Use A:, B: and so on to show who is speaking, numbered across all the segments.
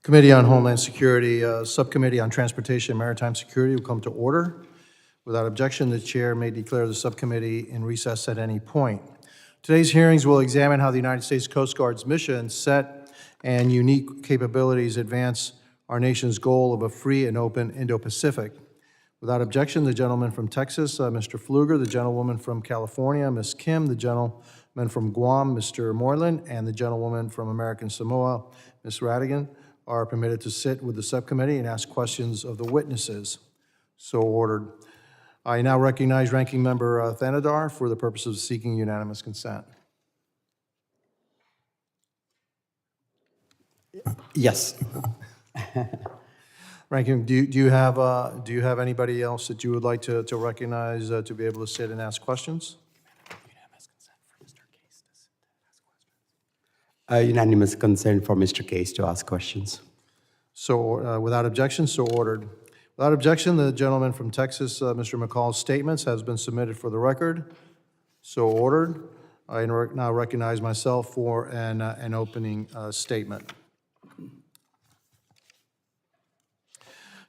A: Committee on Homeland Security, Subcommittee on Transportation and Maritime Security will come to order. Without objection, the chair may declare the subcommittee in recess at any point. Today's hearings will examine how the United States Coast Guard's mission set and unique capabilities advance our nation's goal of a free and open Indo-Pacific. Without objection, the gentleman from Texas, Mr. Pfluger, the gentlewoman from California, Ms. Kim, the gentleman from Guam, Mr. Moreland, and the gentlewoman from American Samoa, Ms. Radigan, are permitted to sit with the subcommittee and ask questions of the witnesses. So ordered. I now recognize Ranking Member Thanedar for the purpose of seeking unanimous consent.
B: Yes.
A: Ranking, do you have anybody else that you would like to recognize to be able to sit and ask questions?
B: Unanimous consent for Mr. Case to ask questions.
A: So without objection, so ordered. Without objection, the gentleman from Texas, Mr. McCall's statements has been submitted for the record. So ordered. I now recognize myself for an opening statement.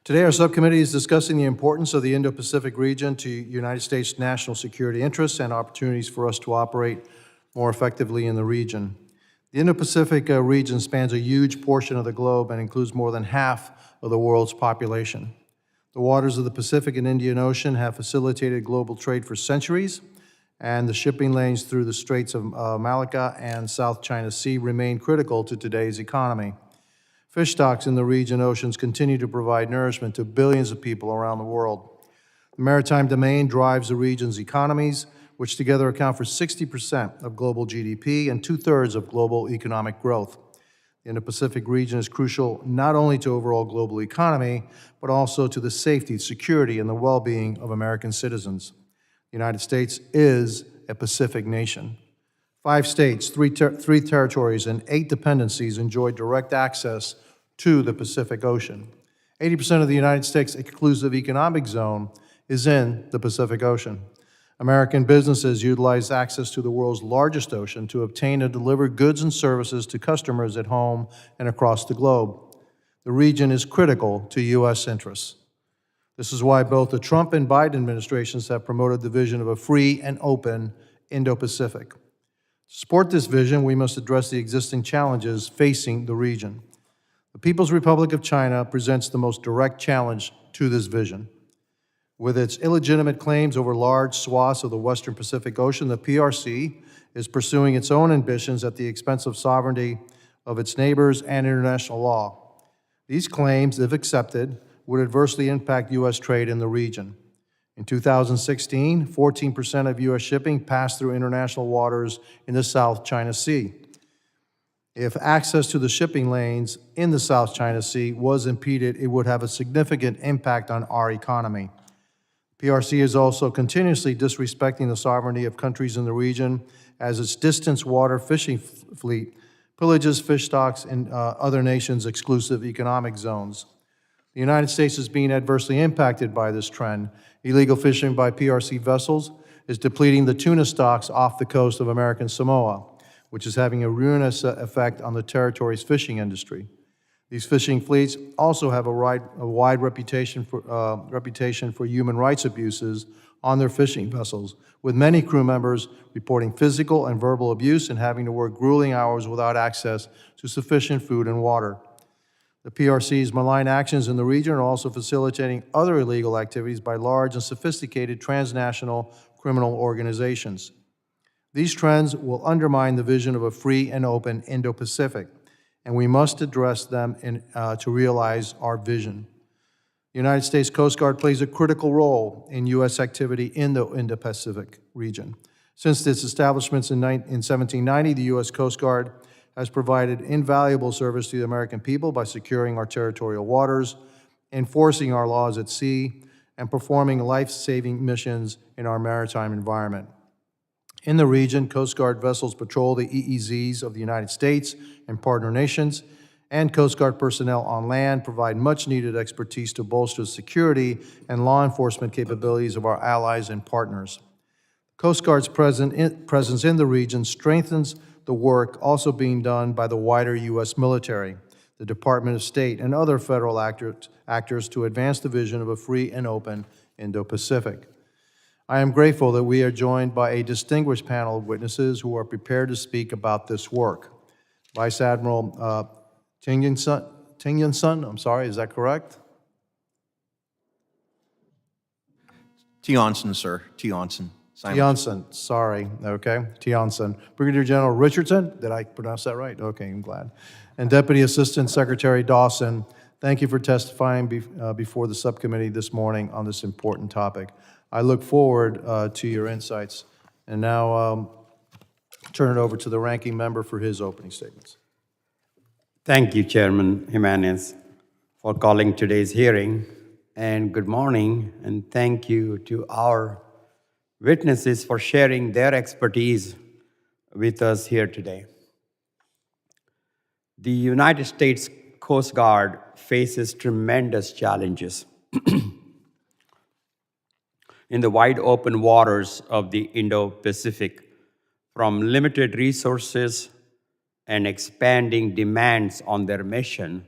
A: Today, our subcommittee is discussing the importance of the Indo-Pacific region to United States national security interests and opportunities for us to operate more effectively in the region. The Indo-Pacific region spans a huge portion of the globe and includes more than half of the world's population. The waters of the Pacific and Indian Ocean have facilitated global trade for centuries, and the shipping lanes through the Straits of Malacca and South China Sea remain critical to today's economy. Fish stocks in the region oceans continue to provide nourishment to billions of people around the world. The maritime domain drives the region's economies, which together account for 60% of global GDP and 2/3 of global economic growth. The Indo-Pacific region is crucial not only to overall global economy, but also to the safety, security, and the well-being of American citizens. The United States is a Pacific nation. 5 states, 3 territories, and 8 dependencies enjoy direct access to the Pacific Ocean. 80% of the United States exclusive economic zone is in the Pacific Ocean. American businesses utilize access to the world's largest ocean to obtain and deliver goods and services to customers at home and across the globe. The region is critical to U.S. interests. This is why both the Trump and Biden administrations have promoted the vision of a free and open Indo-Pacific. To support this vision, we must address the existing challenges facing the region. The People's Republic of China presents the most direct challenge to this vision. With its illegitimate claims over large swaths of the Western Pacific Ocean, the PRC is pursuing its own ambitions at the expense of sovereignty of its neighbors and international law. These claims, if accepted, would adversely impact U.S. trade in the region. In 2016, 14% of U.S. shipping passed through international waters in the South China Sea. If access to the shipping lanes in the South China Sea was impeded, it would have a significant impact on our economy. PRC is also continuously disrespecting the sovereignty of countries in the region as its distance water fishing fleet pillages fish stocks in other nations' exclusive economic zones. The United States is being adversely impacted by this trend. Illegal fishing by PRC vessels is depleting the tuna stocks off the coast of American Samoa, which is having a ruinous effect on the territory's fishing industry. These fishing fleets also have a wide reputation for human rights abuses on their fishing vessels, with many crew members reporting physical and verbal abuse and having to work grueling hours without access to sufficient food and water. The PRC's malign actions in the region are also facilitating other illegal activities by large and sophisticated transnational criminal organizations. These trends will undermine the vision of a free and open Indo-Pacific, and we must address them to realize our vision. The United States Coast Guard plays a critical role in U.S. activity in the Indo-Pacific region. Since its establishment in 1790, the U.S. Coast Guard has provided invaluable service to the American people by securing our territorial waters, enforcing our laws at sea, and performing life-saving missions in our maritime environment. In the region, Coast Guard vessels patrol the EEZs of the United States and partner nations, and Coast Guard personnel on land provide much-needed expertise to bolster the security and law enforcement capabilities of our allies and partners. Coast Guard's presence in the region strengthens the work also being done by the wider U.S. military. the Department of State, and other federal actors to advance the vision of a free and open Indo-Pacific. I am grateful that we are joined by a distinguished panel of witnesses who are prepared to speak about this work. Vice Admiral Tingyanson, I'm sorry, is that correct?
C: Tionson, sir. Tionson.
A: Tionson, sorry, okay, Tionson. Brigadier General Richardson, did I pronounce that right? Okay, I'm glad. And Deputy Assistant Secretary Dawson, thank you for testifying before the subcommittee this morning on this important topic. I look forward to your insights. And now turn it over to the ranking member for his opening statements.
B: Thank you, Chairman Jimenez, for calling today's hearing. And good morning, and thank you to our witnesses for sharing their expertise with us here today. The United States Coast Guard faces tremendous challenges in the wide open waters of the Indo-Pacific, from limited resources and expanding demands on their mission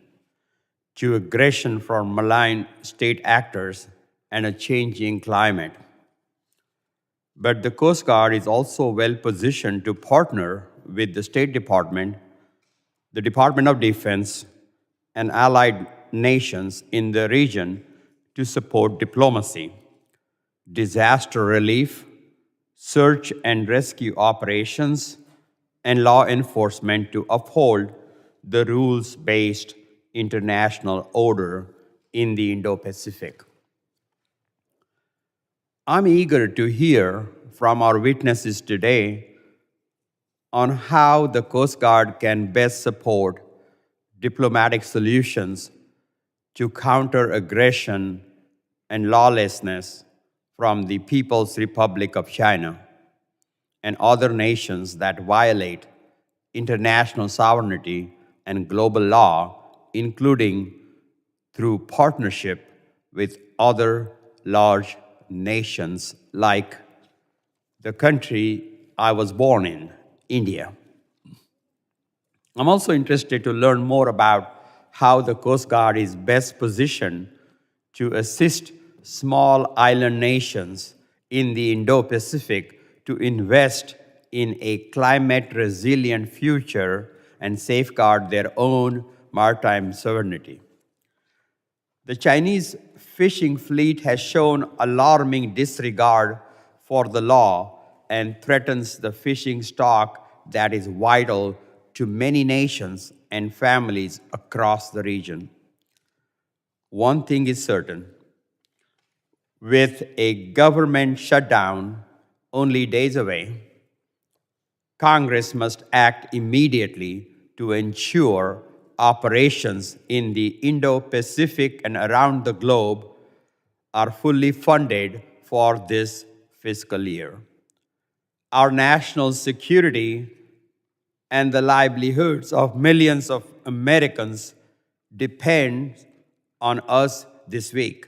B: to aggression from malign state actors and a changing climate. But the Coast Guard is also well positioned to partner with the State Department, the Department of Defense, and allied nations in the region to support diplomacy, disaster relief, search and rescue operations, and law enforcement to uphold the rules-based international order in the Indo-Pacific. I'm eager to hear from our witnesses today on how the Coast Guard can best support diplomatic solutions to counter aggression and lawlessness from the People's Republic of China and other nations that violate international sovereignty and global law, including through partnership with other large nations like the country I was born in, India. I'm also interested to learn more about how the Coast Guard is best positioned to assist small island nations in the Indo-Pacific to invest in a climate-resilient future and safeguard their own maritime sovereignty. The Chinese fishing fleet has shown alarming disregard for the law and threatens the fishing stock that is vital to many nations and families across the region. One thing is certain: with a government shutdown only days away, Congress must act immediately to ensure operations in the Indo-Pacific and around the globe are fully funded for this fiscal year. Our national security and the livelihoods of millions of Americans depend on us this week,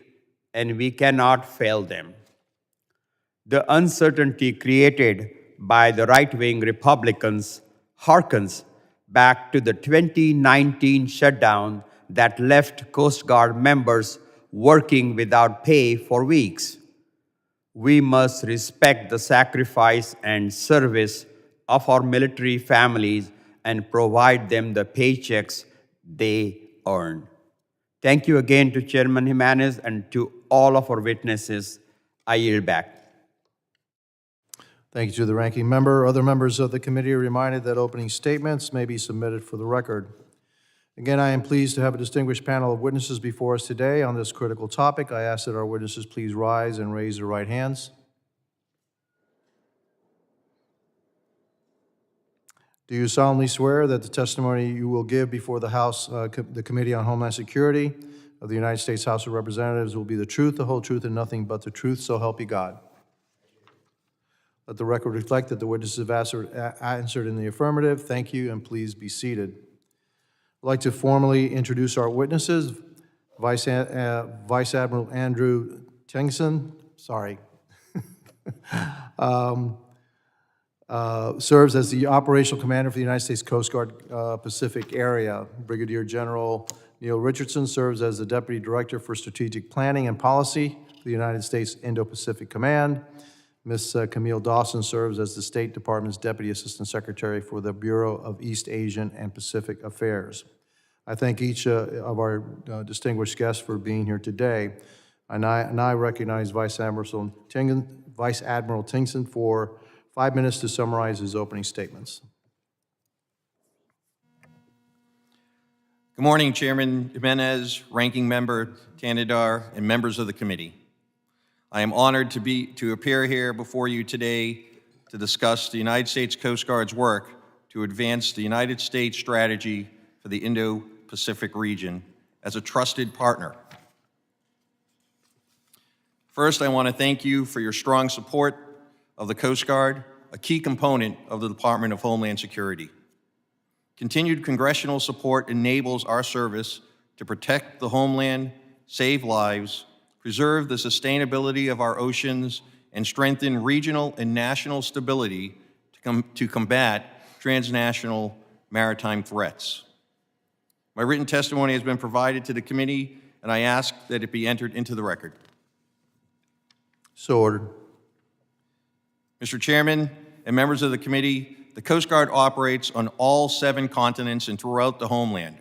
B: and we cannot fail them. The uncertainty created by the right-wing Republicans harkens back to the 2019 shutdown that left Coast Guard members working without pay for weeks. We must respect the sacrifice and service of our military families and provide them the paychecks they earn. Thank you again to Chairman Jimenez and to all of our witnesses. I yield back.
A: Thank you to the ranking member. Other members of the committee are reminded that opening statements may be submitted for the record. Again, I am pleased to have a distinguished panel of witnesses before us today on this critical topic. I ask that our witnesses please rise and raise their right hands. Do you solemnly swear that the testimony you will give before the House, the Committee on Homeland Security of the United States House of Representatives will be the truth, the whole truth, and nothing but the truth, so help you God? Let the record reflect that the witnesses have answered in the affirmative. Thank you, and please be seated. I'd like to formally introduce our witnesses. Vice Admiral Andrew Tengson, sorry. serves as the operational commander for the United States Coast Guard Pacific Area. Brigadier General Neil Richardson serves as the Deputy Director for Strategic Planning and Policy for the United States Indo-Pacific Command. Ms. Camille Dawson serves as the State Department's Deputy Assistant Secretary for the Bureau of East Asian and Pacific Affairs. I thank each of our distinguished guests for being here today, and I recognize Vice Admiral Tingson for 5 minutes to summarize his opening statements.
C: Good morning, Chairman Jimenez, Ranking Member Tanadar, and members of the committee. I am honored to appear here before you today to discuss the United States Coast Guard's work to advance the United States strategy for the Indo-Pacific region as a trusted partner. First, I want to thank you for your strong support of the Coast Guard, a key component of the Department of Homeland Security. Continued congressional support enables our service to protect the homeland, save lives, preserve the sustainability of our oceans, and strengthen regional and national stability to combat transnational maritime threats. My written testimony has been provided to the committee, and I ask that it be entered into the record.
A: So ordered.
C: Mr. Chairman and members of the committee, the Coast Guard operates on all 7 continents and throughout the homeland.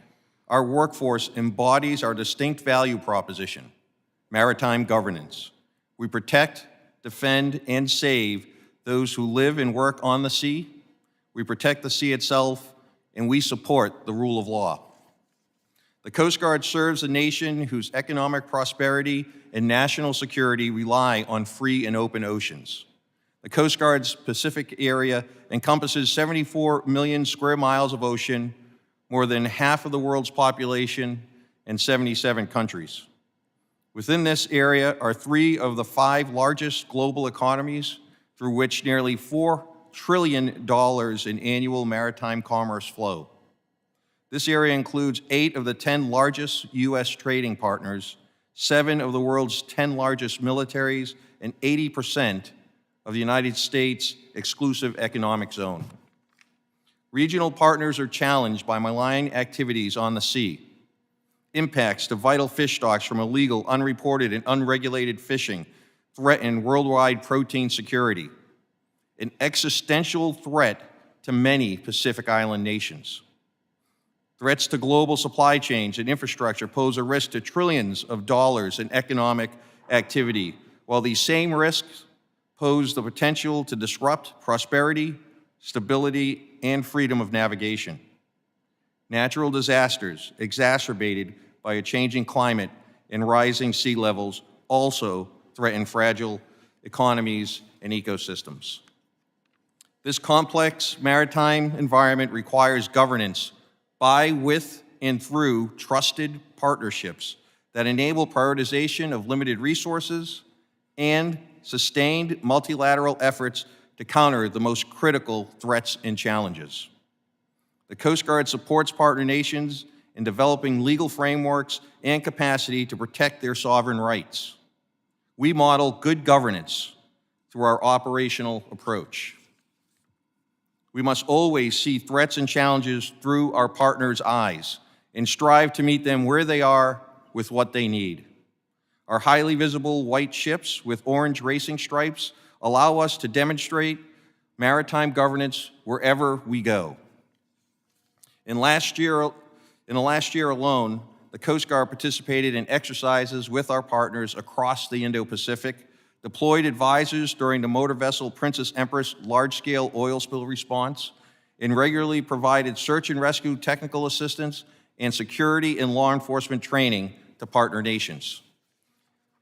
C: Our workforce embodies our distinct value proposition, maritime governance. We protect, defend, and save those who live and work on the sea. We protect the sea itself, and we support the rule of law. The Coast Guard serves a nation whose economic prosperity and national security rely on free and open oceans. The Coast Guard's Pacific area encompasses 74 million square miles of ocean, more than half of the world's population, and 77 countries. Within this area are 3 of the 5 largest global economies, through which nearly $4 trillion in annual maritime commerce flow. This area includes 8 of the 10 largest U.S. trading partners, 7 of the world's 10 largest militaries, and 80% of the United States' exclusive economic zone. Regional partners are challenged by malign activities on the sea. Impacts to vital fish stocks from illegal, unreported, and unregulated fishing threaten worldwide protein security, an existential threat to many Pacific Island nations. Threats to global supply chains and infrastructure pose a risk to trillions of dollars in economic activity, while these same risks pose the potential to disrupt prosperity, stability, and freedom of navigation. Natural disasters, exacerbated by a changing climate and rising sea levels, also threaten fragile economies and ecosystems. This complex maritime environment requires governance by, with, and through trusted partnerships that enable prioritization of limited resources and sustained multilateral efforts to counter the most critical threats and challenges. The Coast Guard supports partner nations in developing legal frameworks and capacity to protect their sovereign rights. We model good governance through our operational approach. We must always see threats and challenges through our partners' eyes and strive to meet them where they are with what they need. Our highly visible white ships with orange racing stripes allow us to demonstrate maritime governance wherever we go. In the last year alone, the Coast Guard participated in exercises with our partners across the Indo-Pacific, deployed advisors during the motor vessel Princess Empress large-scale oil spill response, and regularly provided search and rescue technical assistance and security and law enforcement training to partner nations.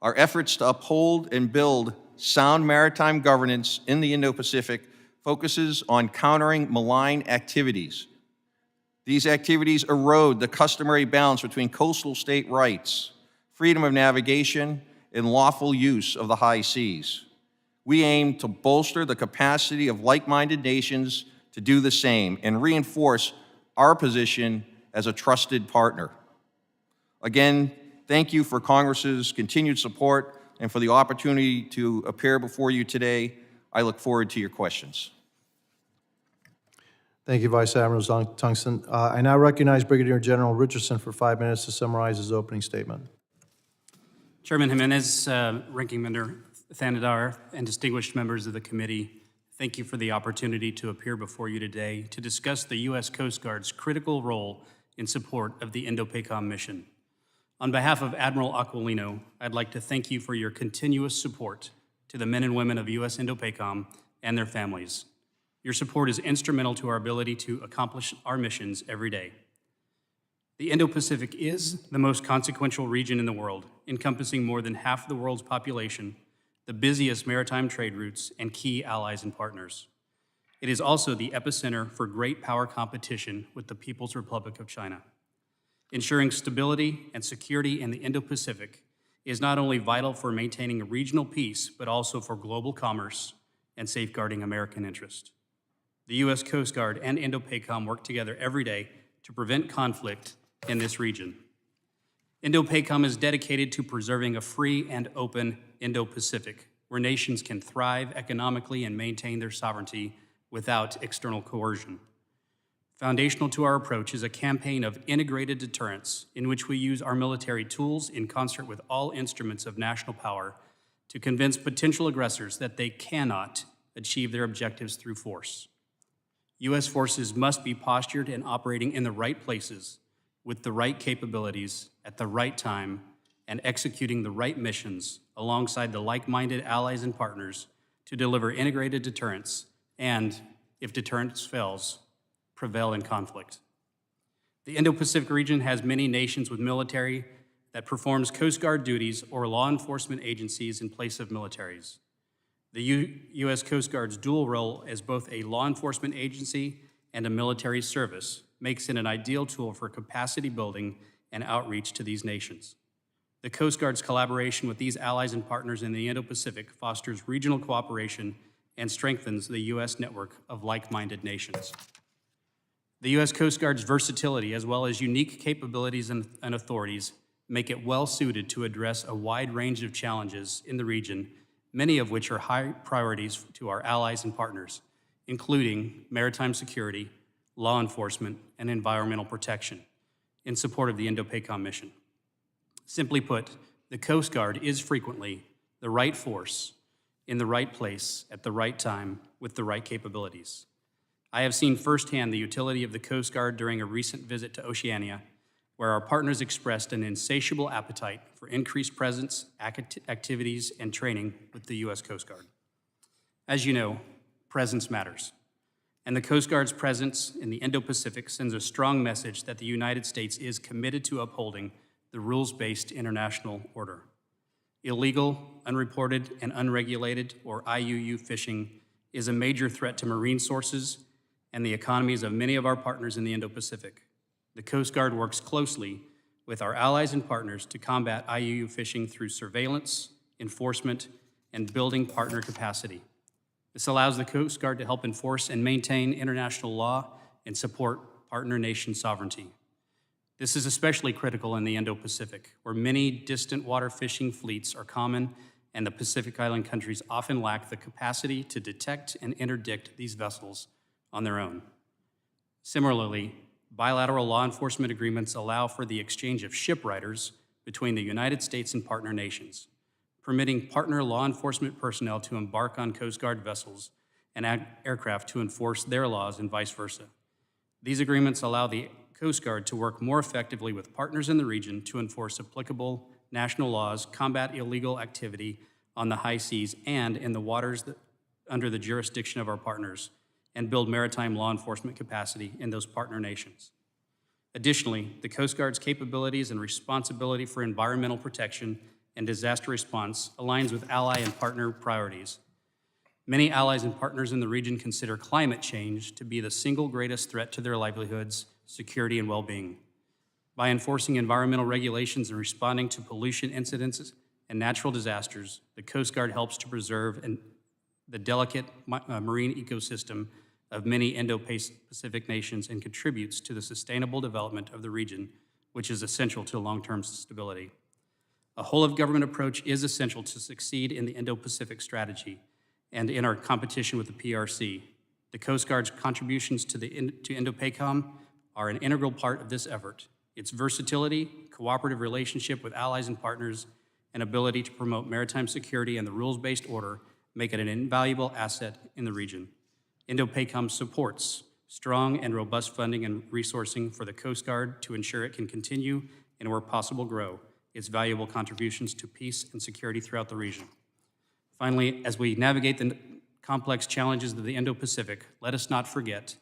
C: Our efforts to uphold and build sound maritime governance in the Indo-Pacific focuses on countering malign activities. These activities erode the customary balance between coastal state rights, freedom of navigation, and lawful use of the high seas. We aim to bolster the capacity of like-minded nations to do the same and reinforce our position as a trusted partner. Again, thank you for Congress's continued support and for the opportunity to appear before you today. I look forward to your questions.
A: Thank you, Vice Admiral Tungsten. I now recognize Brigadier General Richardson for 5 minutes to summarize his opening statement.
D: Chairman Jimenez, Ranking Member Thanadar, and distinguished members of the committee, thank you for the opportunity to appear before you today to discuss the U.S. Coast Guard's critical role in support of the Indo-PACOM mission. On behalf of Admiral Aquilino, I'd like to thank you for your continuous support to the men and women of U.S. Indo-PACOM and their families. Your support is instrumental to our ability to accomplish our missions every day. The Indo-Pacific is the most consequential region in the world, encompassing more than half the world's population, the busiest maritime trade routes, and key allies and partners. It is also the epicenter for great power competition with the People's Republic of China. Ensuring stability and security in the Indo-Pacific is not only vital for maintaining regional peace, but also for global commerce and safeguarding American interest. The U.S. Coast Guard and Indo-PACOM work together every day to prevent conflict in this region. Indo-PACOM is dedicated to preserving a free and open Indo-Pacific, where nations can thrive economically and maintain their sovereignty without external coercion. Foundational to our approach is a campaign of integrated deterrence in which we use our military tools in concert with all instruments of national power to convince potential aggressors that they cannot achieve their objectives through force. U.S. forces must be postured and operating in the right places with the right capabilities at the right time and executing the right missions alongside the like-minded allies and partners to deliver integrated deterrence and, if deterrence fails, prevail in conflict. The Indo-Pacific region has many nations with military that performs Coast Guard duties or law enforcement agencies in place of militaries. The U.S. Coast Guard's dual role as both a law enforcement agency and a military service makes it an ideal tool for capacity building and outreach to these nations. The Coast Guard's collaboration with these allies and partners in the Indo-Pacific fosters regional cooperation and strengthens the U.S. network of like-minded nations. The U.S. Coast Guard's versatility, as well as unique capabilities and authorities, make it well-suited to address a wide range of challenges in the region, many of which are high priorities to our allies and partners, including maritime security, law enforcement, and environmental protection, in support of the Indo-PACOM mission. Simply put, the Coast Guard is frequently the right force in the right place at the right time with the right capabilities. I have seen firsthand the utility of the Coast Guard during a recent visit to Oceania, where our partners expressed an insatiable appetite for increased presence, activities, and training with the U.S. Coast Guard. As you know, presence matters, and the Coast Guard's presence in the Indo-Pacific sends a strong message that the United States is committed to upholding the rules-based international order. Illegal, unreported, and unregulated, or IUU fishing, is a major threat to marine sources and the economies of many of our partners in the Indo-Pacific. The Coast Guard works closely with our allies and partners to combat IUU fishing through surveillance, enforcement, and building partner capacity. This allows the Coast Guard to help enforce and maintain international law and support partner nation sovereignty. This is especially critical in the Indo-Pacific, where many distant water fishing fleets are common and the Pacific Island countries often lack the capacity to detect and interdict these vessels on their own. Similarly, bilateral law enforcement agreements allow for the exchange of shipwriters between the United States and partner nations, permitting partner law enforcement personnel to embark on Coast Guard vessels and aircraft to enforce their laws and vice versa. These agreements allow the Coast Guard to work more effectively with partners in the region to enforce applicable national laws, combat illegal activity on the high seas and in the waters under the jurisdiction of our partners, and build maritime law enforcement capacity in those partner nations. Additionally, the Coast Guard's capabilities and responsibility for environmental protection and disaster response aligns with ally and partner priorities. Many allies and partners in the region consider climate change to be the single greatest threat to their livelihoods, security, and well-being. By enforcing environmental regulations and responding to pollution incidents and natural disasters, the Coast Guard helps to preserve the delicate marine ecosystem of many Indo-Pacific nations and contributes to the sustainable development of the region, which is essential to long-term stability. A whole-of-government approach is essential to succeed in the Indo-Pacific strategy and in our competition with the PRC. The Coast Guard's contributions to Indo-PACOM are an integral part of this effort. Its versatility, cooperative relationship with allies and partners, and ability to promote maritime security and the rules-based order make it an invaluable asset in the region. Indo-PACOM supports strong and robust funding and resourcing for the Coast Guard to ensure it can continue and, where possible, grow its valuable contributions to peace and security throughout the region. Finally, as we navigate the complex challenges of the Indo-Pacific, let us not forget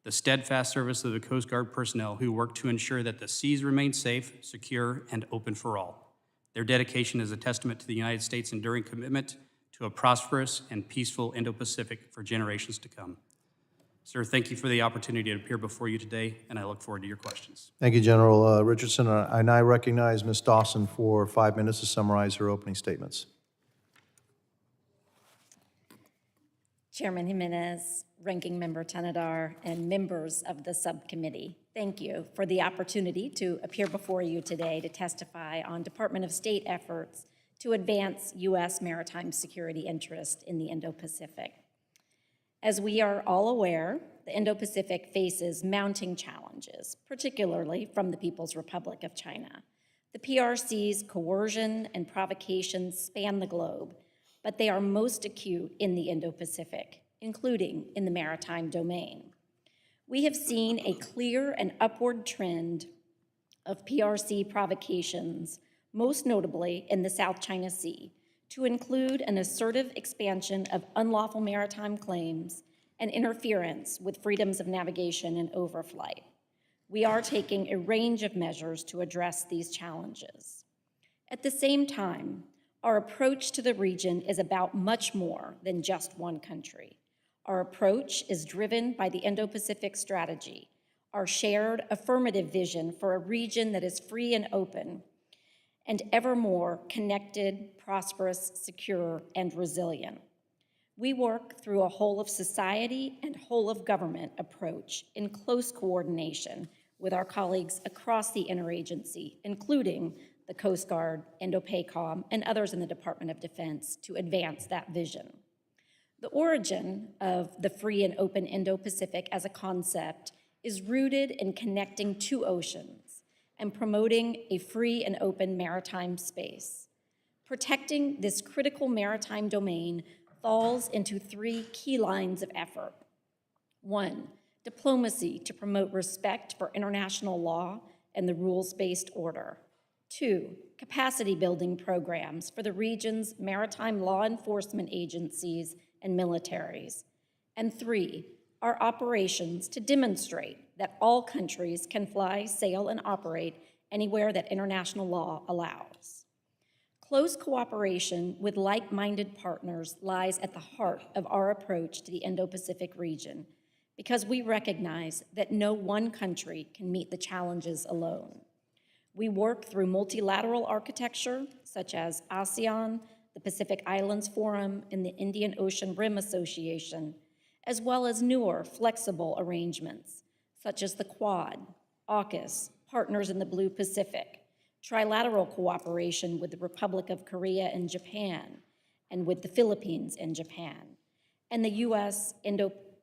D: the steadfast service of the Coast Guard personnel who work to ensure that the seas remain safe, secure, and open for all. Their dedication is a testament to the United States' enduring commitment to a prosperous and peaceful Indo-Pacific for generations to come. Sir, thank you for the opportunity to appear before you today, and I look forward to your questions.
A: Thank you, General Richardson. I now recognize Ms. Dawson for 5 minutes to summarize her opening statements.
E: Chairman Jimenez, Ranking Member Tanadar, and members of the subcommittee, thank you for the opportunity to appear before you today to testify on Department of State efforts to advance U.S. maritime security interest in the Indo-Pacific. As we are all aware, the Indo-Pacific faces mounting challenges, particularly from the People's Republic of China. The PRC's coercion and provocations span the globe, but they are most acute in the Indo-Pacific, including in the maritime domain. We have seen a clear and upward trend of PRC provocations, most notably in the South China Sea, to include an assertive expansion of unlawful maritime claims and interference with freedoms of navigation and overflight. We are taking a range of measures to address these challenges. At the same time, our approach to the region is about much more than just one country. Our approach is driven by the Indo-Pacific strategy, our shared affirmative vision for a region that is free and open, and ever more connected, prosperous, secure, and resilient. We work through a whole of society and whole of government approach in close coordination with our colleagues across the interagency, including the Coast Guard, Indo-PACOM, and others in the Department of Defense to advance that vision. The origin of the free and open Indo-Pacific as a concept is rooted in connecting two oceans and promoting a free and open maritime space. Protecting this critical maritime domain falls into three key lines of effort. 1, diplomacy to promote respect for international law and the rules-based order. 2, capacity building programs for the region's maritime law enforcement agencies and militaries. And 3, our operations to demonstrate that all countries can fly, sail, and operate anywhere that international law allows. Close cooperation with like-minded partners lies at the heart of our approach to the Indo-Pacific region because we recognize that no one country can meet the challenges alone. We work through multilateral architecture, such as ASEAN, the Pacific Islands Forum, and the Indian Ocean Rim Association, as well as newer, flexible arrangements, such as the Quad, AUKUS, Partners in the Blue Pacific, trilateral cooperation with the Republic of Korea and Japan, and with the Philippines and Japan, and the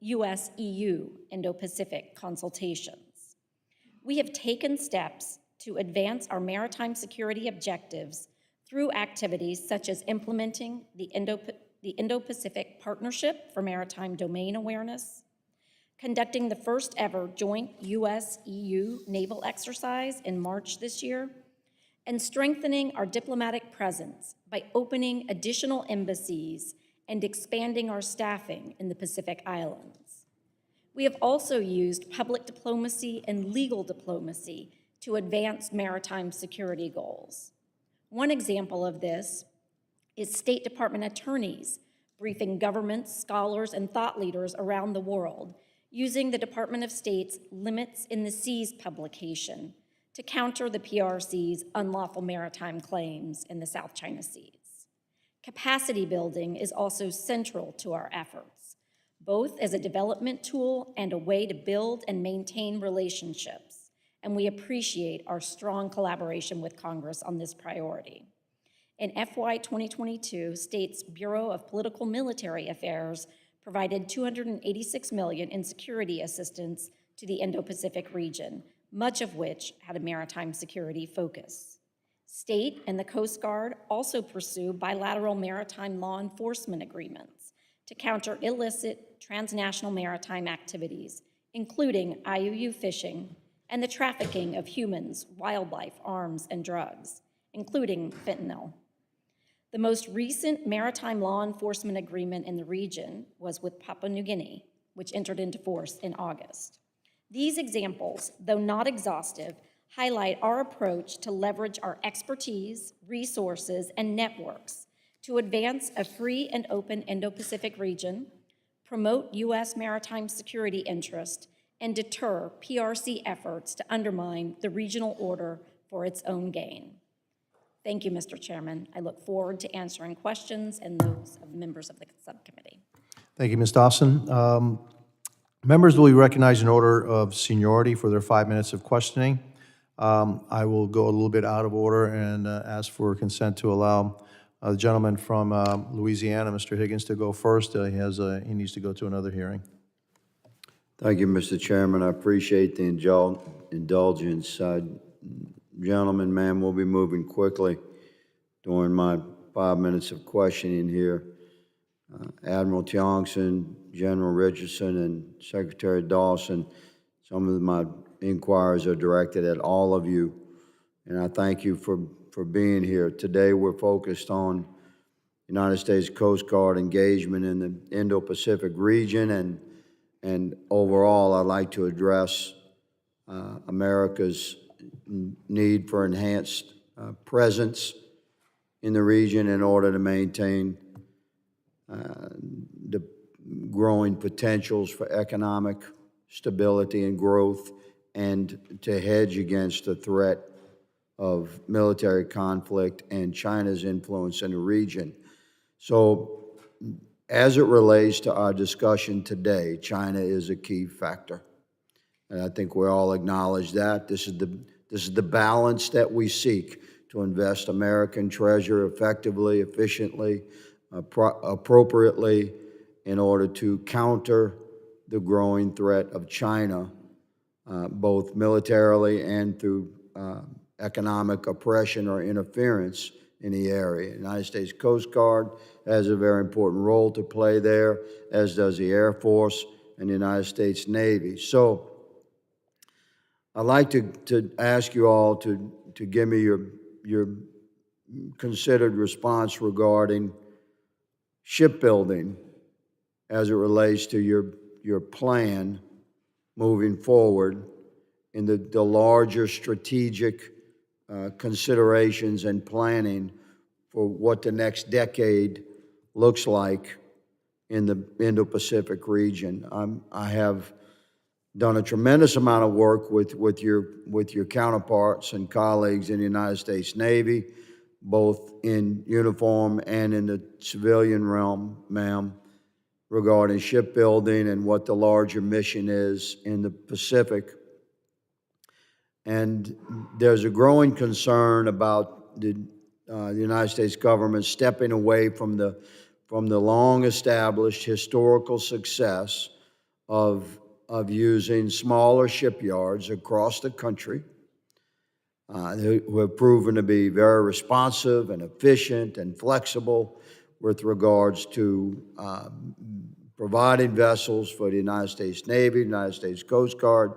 E: US-EU Indo-Pacific consultations. We have taken steps to advance our maritime security objectives through activities such as implementing the Indo-Pacific Partnership for Maritime Domain Awareness, conducting the first ever joint US-EU naval exercise in March this year, and strengthening our diplomatic presence by opening additional embassies and expanding our staffing in the Pacific Islands. We have also used public diplomacy and legal diplomacy to advance maritime security goals. One example of this is State Department attorneys briefing governments, scholars, and thought leaders around the world using the Department of State's Limits in the Seas publication to counter the PRC's unlawful maritime claims in the South China Seas. Capacity building is also central to our efforts, both as a development tool and a way to build and maintain relationships, and we appreciate our strong collaboration with Congress on this priority. In FY 2022, State's Bureau of Political Military Affairs provided $286 million in security assistance to the Indo-Pacific region, much of which had a maritime security focus. State and the Coast Guard also pursue bilateral maritime law enforcement agreements to counter illicit transnational maritime activities, including IUU fishing and the trafficking of humans, wildlife, arms, and drugs, including fentanyl. The most recent maritime law enforcement agreement in the region was with Papua New Guinea, which entered into force in August. These examples, though not exhaustive, highlight our approach to leverage our expertise, resources, and networks to advance a free and open Indo-Pacific region, promote U.S. maritime security interest, and deter PRC efforts to undermine the regional order for its own gain. Thank you, Mr. Chairman. I look forward to answering questions and those of members of the subcommittee.
A: Thank you, Ms. Dawson. Members will be recognized in order of seniority for their 5 minutes of questioning. I will go a little bit out of order and ask for consent to allow the gentleman from Louisiana, Mr. Higgins, to go first. He needs to go to another hearing.
F: Thank you, Mr. Chairman. I appreciate the indulgence. Gentlemen, ma'am, we'll be moving quickly during my 5 minutes of questioning here. Admiral Tiongson, General Richardson, and Secretary Dawson, some of my inquiries are directed at all of you, and I thank you for being here. Today we're focused on United States Coast Guard engagement in the Indo-Pacific region, and overall I'd like to address America's need for enhanced presence in the region in order to maintain the growing potentials for economic stability and growth, and to hedge against the threat of military conflict and China's influence in the region. So, as it relates to our discussion today, China is a key factor. And I think we all acknowledge that. This is the balance that we seek to invest American treasure effectively, efficiently, appropriately in order to counter the growing threat of China, both militarily and through economic oppression or interference in the area. The United States Coast Guard has a very important role to play there, as does the Air Force and the United States Navy. So I'd like to ask you all to give me your considered response regarding shipbuilding as it relates to your plan moving forward in the larger strategic considerations and planning for what the next decade looks like in the Indo-Pacific region. I have done a tremendous amount of work with your counterparts and colleagues in the United States Navy, both in uniform and in the civilian realm, ma'am, regarding shipbuilding and what the larger mission is in the Pacific. And there's a growing concern about the United States government stepping away from the long-established historical success of using smaller shipyards across the country who have proven to be very responsive and efficient and flexible with regards to providing vessels for the United States Navy, United States Coast Guard,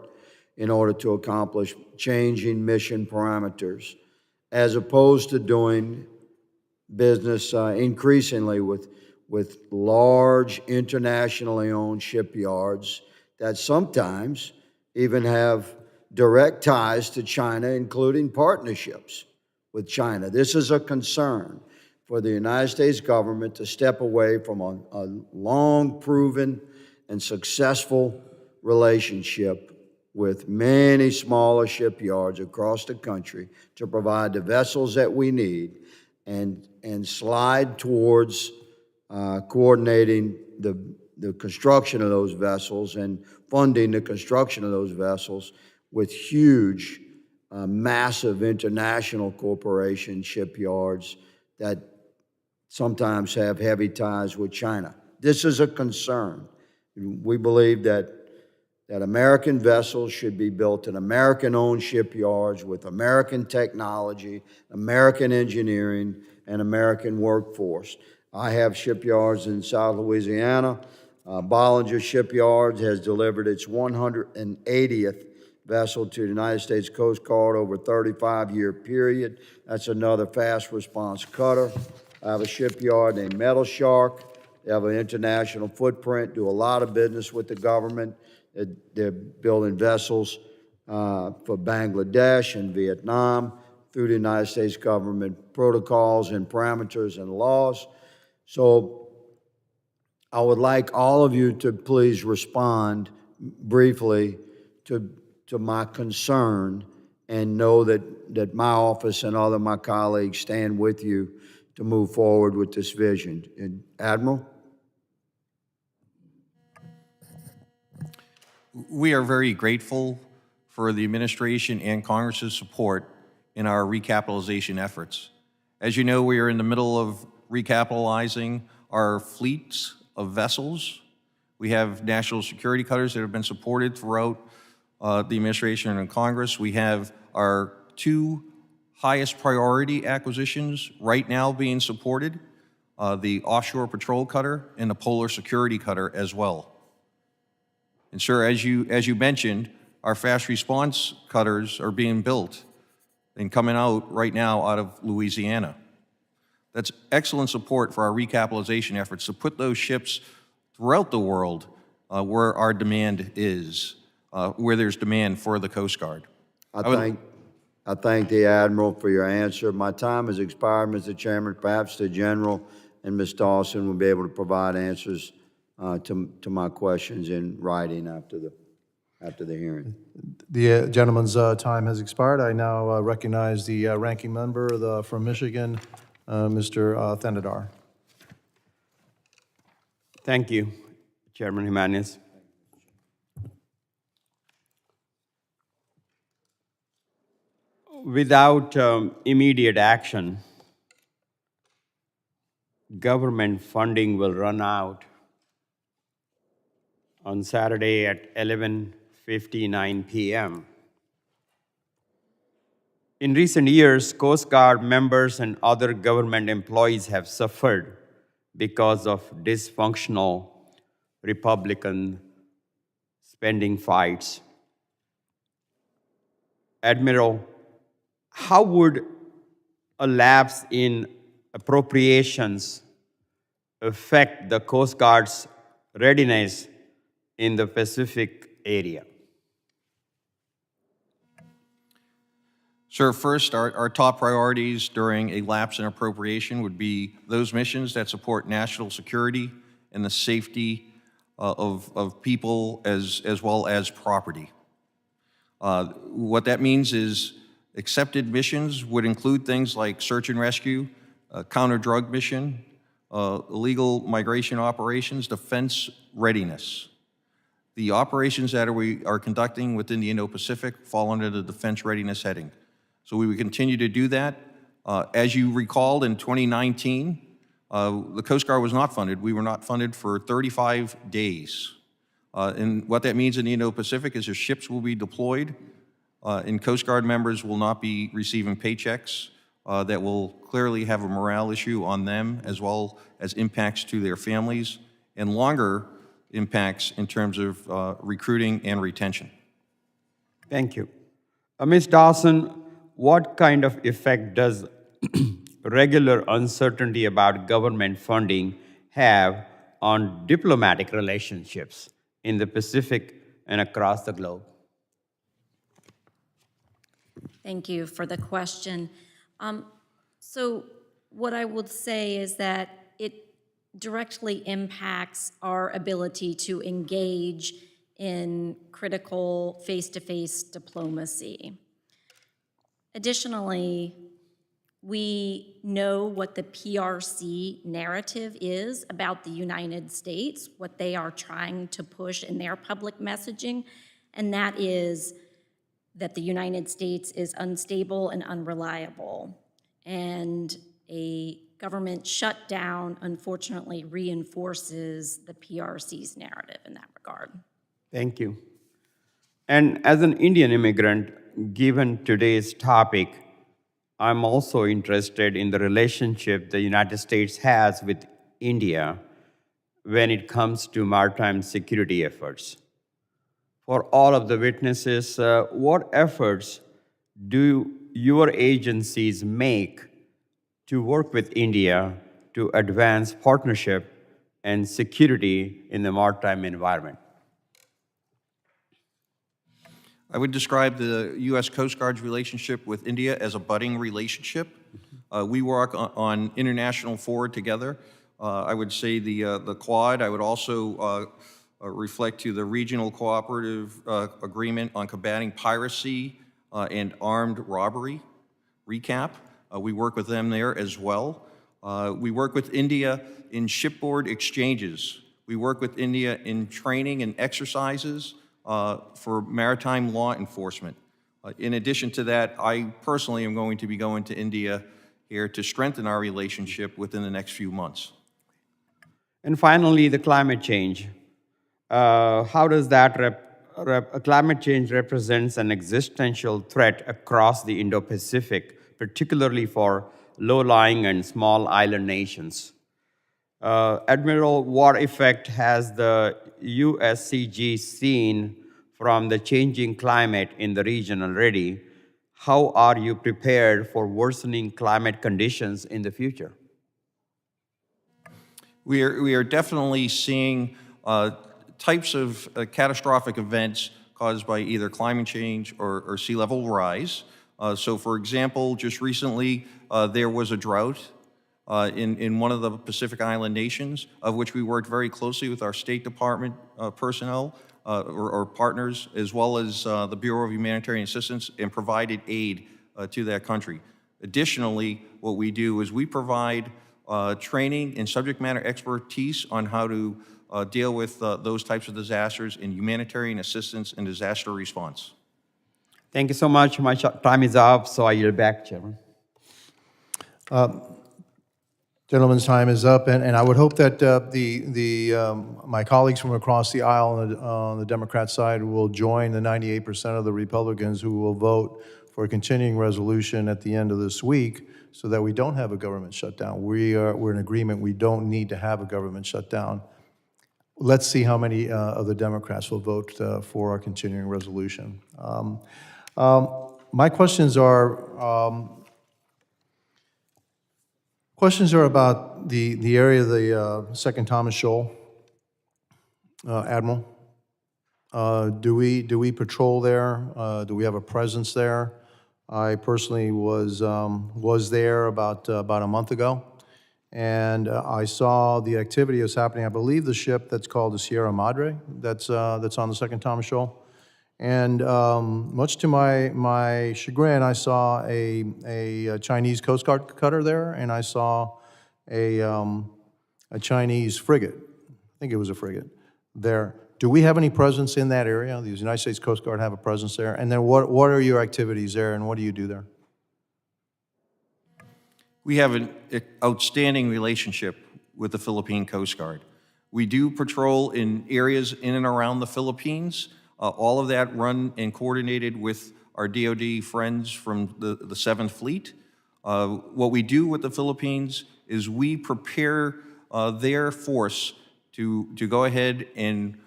F: in order to accomplish changing mission parameters, as opposed to doing business increasingly with large internationally owned shipyards that sometimes even have direct ties to China, including partnerships with China. This is a concern for the United States government to step away from a long-proven and successful relationship with many smaller shipyards across the country to provide the vessels that we need, and slide towards coordinating the construction of those vessels and funding the construction of those vessels with huge, massive international corporation shipyards that sometimes have heavy ties with China. This is a concern. We believe that American vessels should be built in American-owned shipyards with American technology, American engineering, and American workforce. I have shipyards in South Louisiana. Bollinger Shipyards has delivered its 180th vessel to the United States Coast Guard over a 35-year period. That's another fast response cutter. I have a shipyard named Metal Shark. They have an international footprint, do a lot of business with the government. They're building vessels for Bangladesh and Vietnam through the United States government protocols and parameters and laws. So I would like all of you to please respond briefly to my concern and know that my office and other my colleagues stand with you to move forward with this vision. And Admiral?
C: We are very grateful for the administration and Congress's support in our recapitalization efforts. As you know, we are in the middle of recapitalizing our fleets of vessels. We have national security cutters that have been supported throughout the administration and Congress. We have our 2 highest priority acquisitions right now being supported, the offshore patrol cutter and the polar security cutter as well. And sir, as you mentioned, our fast response cutters are being built and coming out right now out of Louisiana. That's excellent support for our recapitalization efforts to put those ships throughout the world where our demand is, where there's demand for the Coast Guard.
F: I thank the Admiral for your answer. My time has expired, Mr. Chairman. Perhaps the General and Ms. Dawson will be able to provide answers to my questions in writing after the hearing.
A: The gentleman's time has expired. I now recognize the ranking member from Michigan, Mr. Thanedar.
B: Thank you, Chairman Jimenez. Without immediate action, government funding will run out on Saturday at 11:59 p.m. In recent years, Coast Guard members and other government employees have suffered because of dysfunctional Republican spending fights. Admiral, how would a lapse in appropriations affect the Coast Guard's readiness in the Pacific area?
C: Sir, first, our top priorities during a lapse in appropriation would be those missions that support national security and the safety of people as well as property. What that means is accepted missions would include things like search and rescue, counter-drug mission, illegal migration operations, defense readiness. The operations that we are conducting within the Indo-Pacific fall under the defense readiness heading. So we would continue to do that. As you recalled, in 2019, the Coast Guard was not funded. We were not funded for 35 days. And what that means in the Indo-Pacific is the ships will be deployed, and Coast Guard members will not be receiving paychecks that will clearly have a morale issue on them, as well as impacts to their families, and longer impacts in terms of recruiting and retention.
B: Thank you. Ms. Dawson, what kind of effect does regular uncertainty about government funding have on diplomatic relationships in the Pacific and across the globe?
E: Thank you for the question. So what I would say is that it directly impacts our ability to engage in critical face-to-face diplomacy. Additionally, we know what the PRC narrative is about the United States, what they are trying to push in their public messaging, and that is that the United States is unstable and unreliable, and a government shutdown unfortunately reinforces the PRC's narrative in that regard.
B: Thank you. And as an Indian immigrant, given today's topic, I'm also interested in the relationship the United States has with India when it comes to maritime security efforts. For all of the witnesses, what efforts do your agencies make to work with India to advance partnership and security in the maritime environment?
C: I would describe the U.S. Coast Guard's relationship with India as a budding relationship. We work on international forward together. I would say the Quad. I would also reflect to the Regional Cooperative Agreement on combating piracy and armed robbery, RECAP. We work with them there as well. We work with India in shipboard exchanges. We work with India in training and exercises for maritime law enforcement. In addition to that, I personally am going to be going to India here to strengthen our relationship within the next few months.
B: And finally, the climate change. How does that climate change represents an existential threat across the Indo-Pacific, particularly for low-lying and small island nations? Admiral, what effect has the USCG seen from the changing climate in the region already? How are you prepared for worsening climate conditions in the future?
C: We are definitely seeing types of catastrophic events caused by either climate change or sea level rise. So for example, just recently there was a drought in one of the Pacific Island nations, of which we worked very closely with our State Department personnel or partners, as well as the Bureau of Humanitarian Assistance, and provided aid to that country. Additionally, what we do is we provide training and subject matter expertise on how to deal with those types of disasters in humanitarian assistance and disaster response.
B: Thank you so much. My time is up, so I yield back, Chairman.
A: Gentleman's time is up, and I would hope that my colleagues from across the aisle on the Democrat side will join the 98% of the Republicans who will vote for a continuing resolution at the end of this week so that we don't have a government shutdown. We're in agreement we don't need to have a government shutdown. Let's see how many of the Democrats will vote for our continuing resolution. My questions are about the area of the Second Thomas Shoal, Admiral. Do we patrol there? Do we have a presence there? I personally was there about a month ago, and I saw the activity that's happening. I believe the ship that's called the Sierra Madre that's on the Second Thomas Shoal. And much to my chagrin, I saw a Chinese Coast Guard cutter there, and I saw a Chinese frigate. I think it was a frigate there. Do we have any presence in that area? Does the United States Coast Guard have a presence there? And then what are your activities there, and what do you do there?
C: We have an outstanding relationship with the Philippine Coast Guard. We do patrol in areas in and around the Philippines. All of that run and coordinated with our DoD friends from the 7th Fleet. What we do with the Philippines is we prepare their force to go ahead and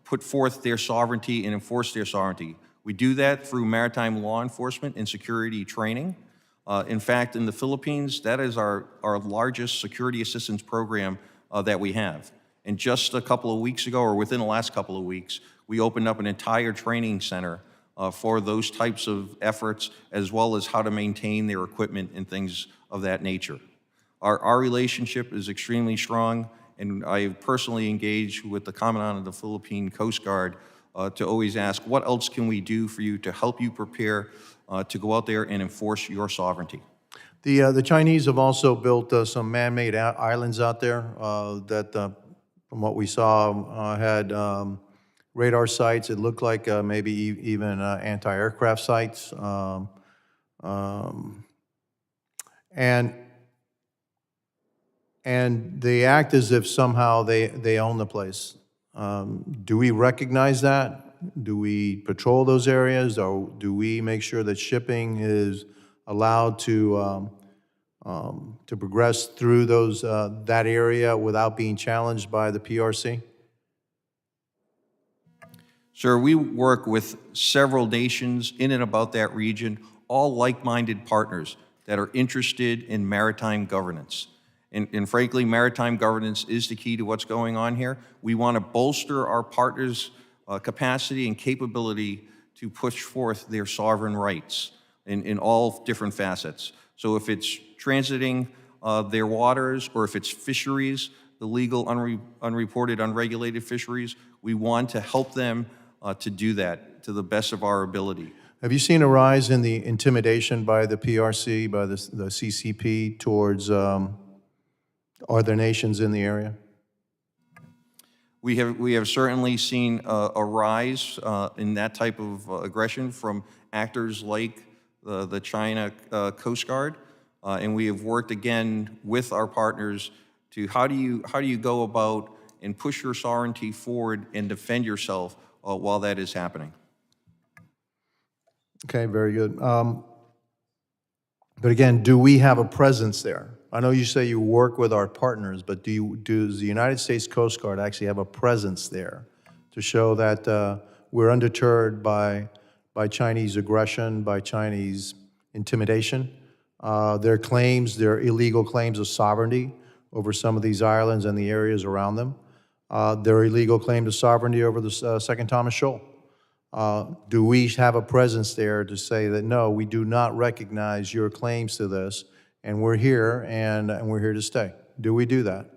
C: put forth their sovereignty and enforce their sovereignty. We do that through maritime law enforcement and security training. In fact, in the Philippines, that is our largest security assistance program that we have. And just a couple of weeks ago, or within the last couple of weeks, we opened up an entire training center for those types of efforts, as well as how to maintain their equipment and things of that nature. Our relationship is extremely strong, and I personally engage with the Commandant of the Philippine Coast Guard to always ask, what else can we do for you to help you prepare to go out there and enforce your sovereignty?
A: The Chinese have also built some man-made islands out there that, from what we saw, had radar sites. It looked like maybe even anti-aircraft sites. And and they act as if somehow they own the place. Do we recognize that? Do we patrol those areas, or do we make sure that shipping is allowed to progress through those, that area without being challenged by the PRC?
C: Sir, we work with several nations in and about that region, all like-minded partners that are interested in maritime governance. And frankly, maritime governance is the key to what's going on here. We want to bolster our partners' capacity and capability to push forth their sovereign rights in all different facets. So if it's transiting their waters, or if it's fisheries, the legal, unreported, unregulated fisheries, we want to help them to do that to the best of our ability.
A: Have you seen a rise in the intimidation by the PRC, by the CCP towards other nations in the area?
C: We have certainly seen a rise in that type of aggression from actors like the China Coast Guard, and we have worked again with our partners to how do you go about and push your sovereignty forward and defend yourself while that is happening.
A: Okay, very good. But again, do we have a presence there? I know you say you work with our partners, but does the United States Coast Guard actually have a presence there to show that we're undeterred by Chinese aggression, by Chinese intimidation, their claims, their illegal claims of sovereignty over some of these islands and the areas around them, their illegal claim to sovereignty over the Second Thomas Shoal? Do we have a presence there to say that, no, we do not recognize your claims to this, and we're here, and we're here to stay? Do we do that?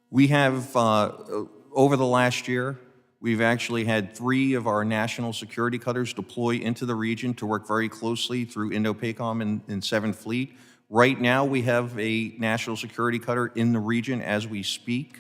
C: We have, over the last year, we've actually had 3 of our national security cutters deploy into the region to work very closely through Indo-PACOM and 7th Fleet. Right now, we have a national security cutter in the region as we speak.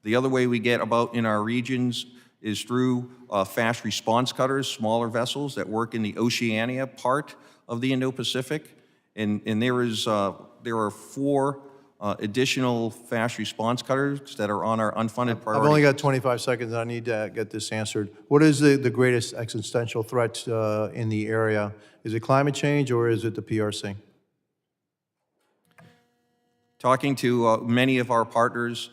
C: The other way we get about in our regions is through fast response cutters, smaller vessels that work in the Oceania part of the Indo-Pacific. And there are 4 additional fast response cutters that are on our unfunded priority.
A: I've only got 25 seconds, and I need to get this answered. What is the greatest existential threat in the area? Is it climate change, or is it the PRC?
C: Talking to many of our partners'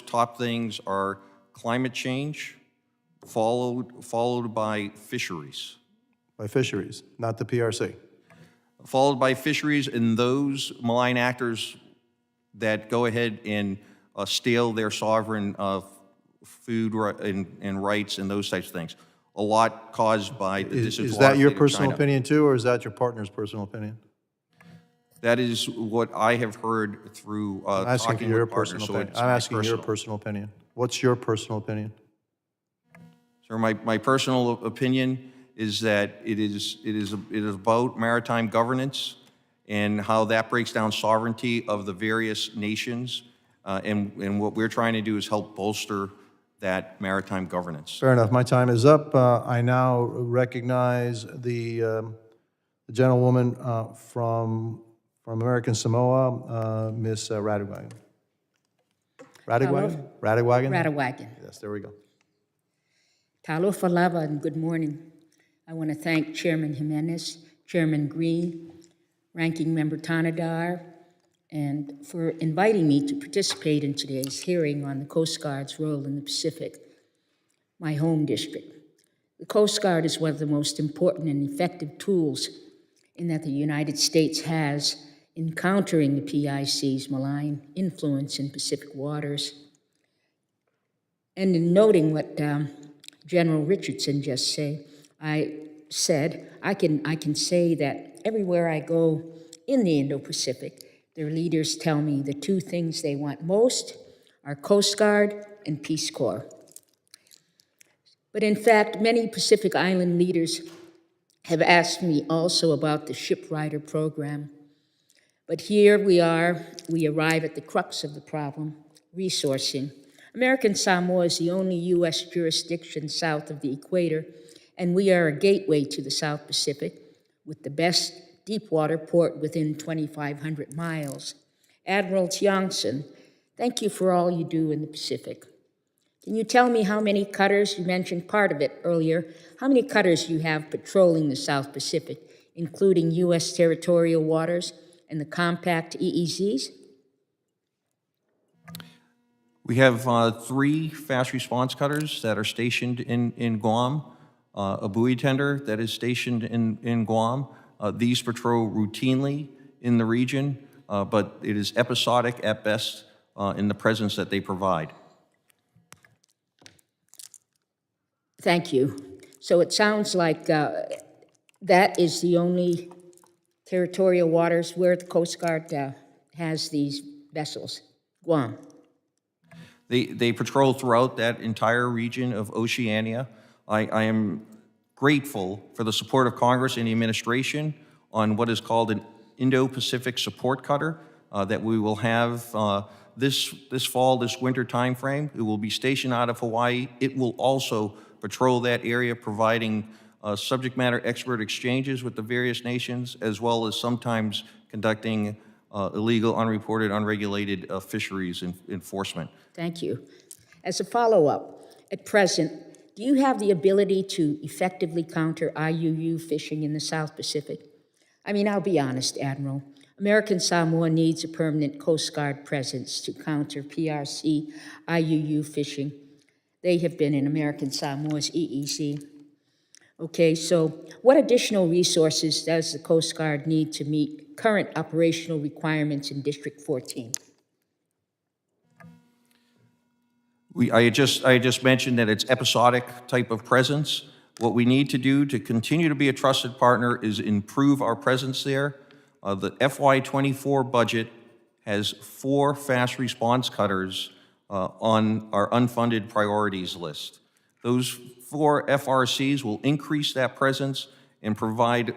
C: top things are climate change, followed by fisheries.
A: By fisheries, not the PRC.
C: Followed by fisheries and those malign actors that go ahead and steal their sovereign food and rights and those types of things. A lot caused by the disadvantage.
A: Is that your personal opinion too, or is that your partner's personal opinion?
C: That is what I have heard through talking with partners.
A: I'm asking your personal opinion. What's your personal opinion?
C: Sir, my personal opinion is that it is about maritime governance and how that breaks down sovereignty of the various nations, and what we're trying to do is help bolster that maritime governance.
A: Fair enough. My time is up. I now recognize the gentlewoman from American Samoa, Ms. Radwagen. Radwagen? Radwagen?
G: Radwagen.
A: Yes, there we go.
G: Talofa lava and good morning. I want to thank Chairman Jimenez, Chairman Green, Ranking Member Tanadar, and for inviting me to participate in today's hearing on the Coast Guard's role in the Pacific, my home district. The Coast Guard is one of the most important and effective tools in that the United States has in countering the PIC's malign influence in Pacific waters. And in noting what General Richardson just said, I can say that everywhere I go in the Indo-Pacific, their leaders tell me the 2 things they want most are Coast Guard and Peace Corps. But in fact, many Pacific Island leaders have asked me also about the Shipwriter program. But here we arrive at the crux of the problem, resourcing. American Samoa is the only U.S. jurisdiction south of the equator, and we are a gateway to the South Pacific with the best deep water port within 2,500 miles. Admiral Johnson, thank you for all you do in the Pacific. Can you tell me how many cutters, you mentioned part of it earlier, how many cutters you have patrolling the South Pacific, including U.S. territorial waters and the compact EEZs?
C: We have 3 fast response cutters that are stationed in Guam, a buoy tender that is stationed in Guam. These patrol routinely in the region, but it is episodic at best in the presence that they provide.
G: Thank you. So it sounds like that is the only territorial waters where the Coast Guard has these vessels, Guam.
C: They patrol throughout that entire region of Oceania. I am grateful for the support of Congress and the administration on what is called an Indo-Pacific support cutter that we will have this fall, this winter timeframe. It will be stationed out of Hawaii. It will also patrol that area, providing subject matter expert exchanges with the various nations, as well as sometimes conducting illegal, unreported, unregulated fisheries enforcement.
G: Thank you. As a follow-up, at present, do you have the ability to effectively counter IUU fishing in the South Pacific? I mean, I'll be honest, Admiral. American Samoa needs a permanent Coast Guard presence to counter PRC IUU fishing. They have been in American Samoa's EEZ. Okay, so what additional resources does the Coast Guard need to meet current operational requirements in District 14?
C: I just mentioned that it's episodic type of presence. What we need to do to continue to be a trusted partner is improve our presence there. The FY24 budget has 4 fast response cutters on our unfunded priorities list. Those 4 FRCs will increase that presence and provide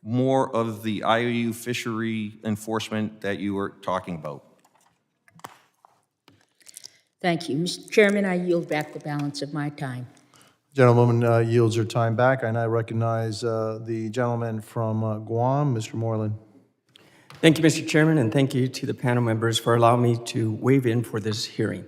C: more of the IUU fishery enforcement that you were talking about.
G: Thank you. Mr. Chairman, I yield back the balance of my time.
A: Gentleman yields your time back, and I recognize the gentleman from Guam, Mr. Moreland.
H: Thank you, Mr. Chairman, and thank you to the panel members for allowing me to weigh in for this hearing.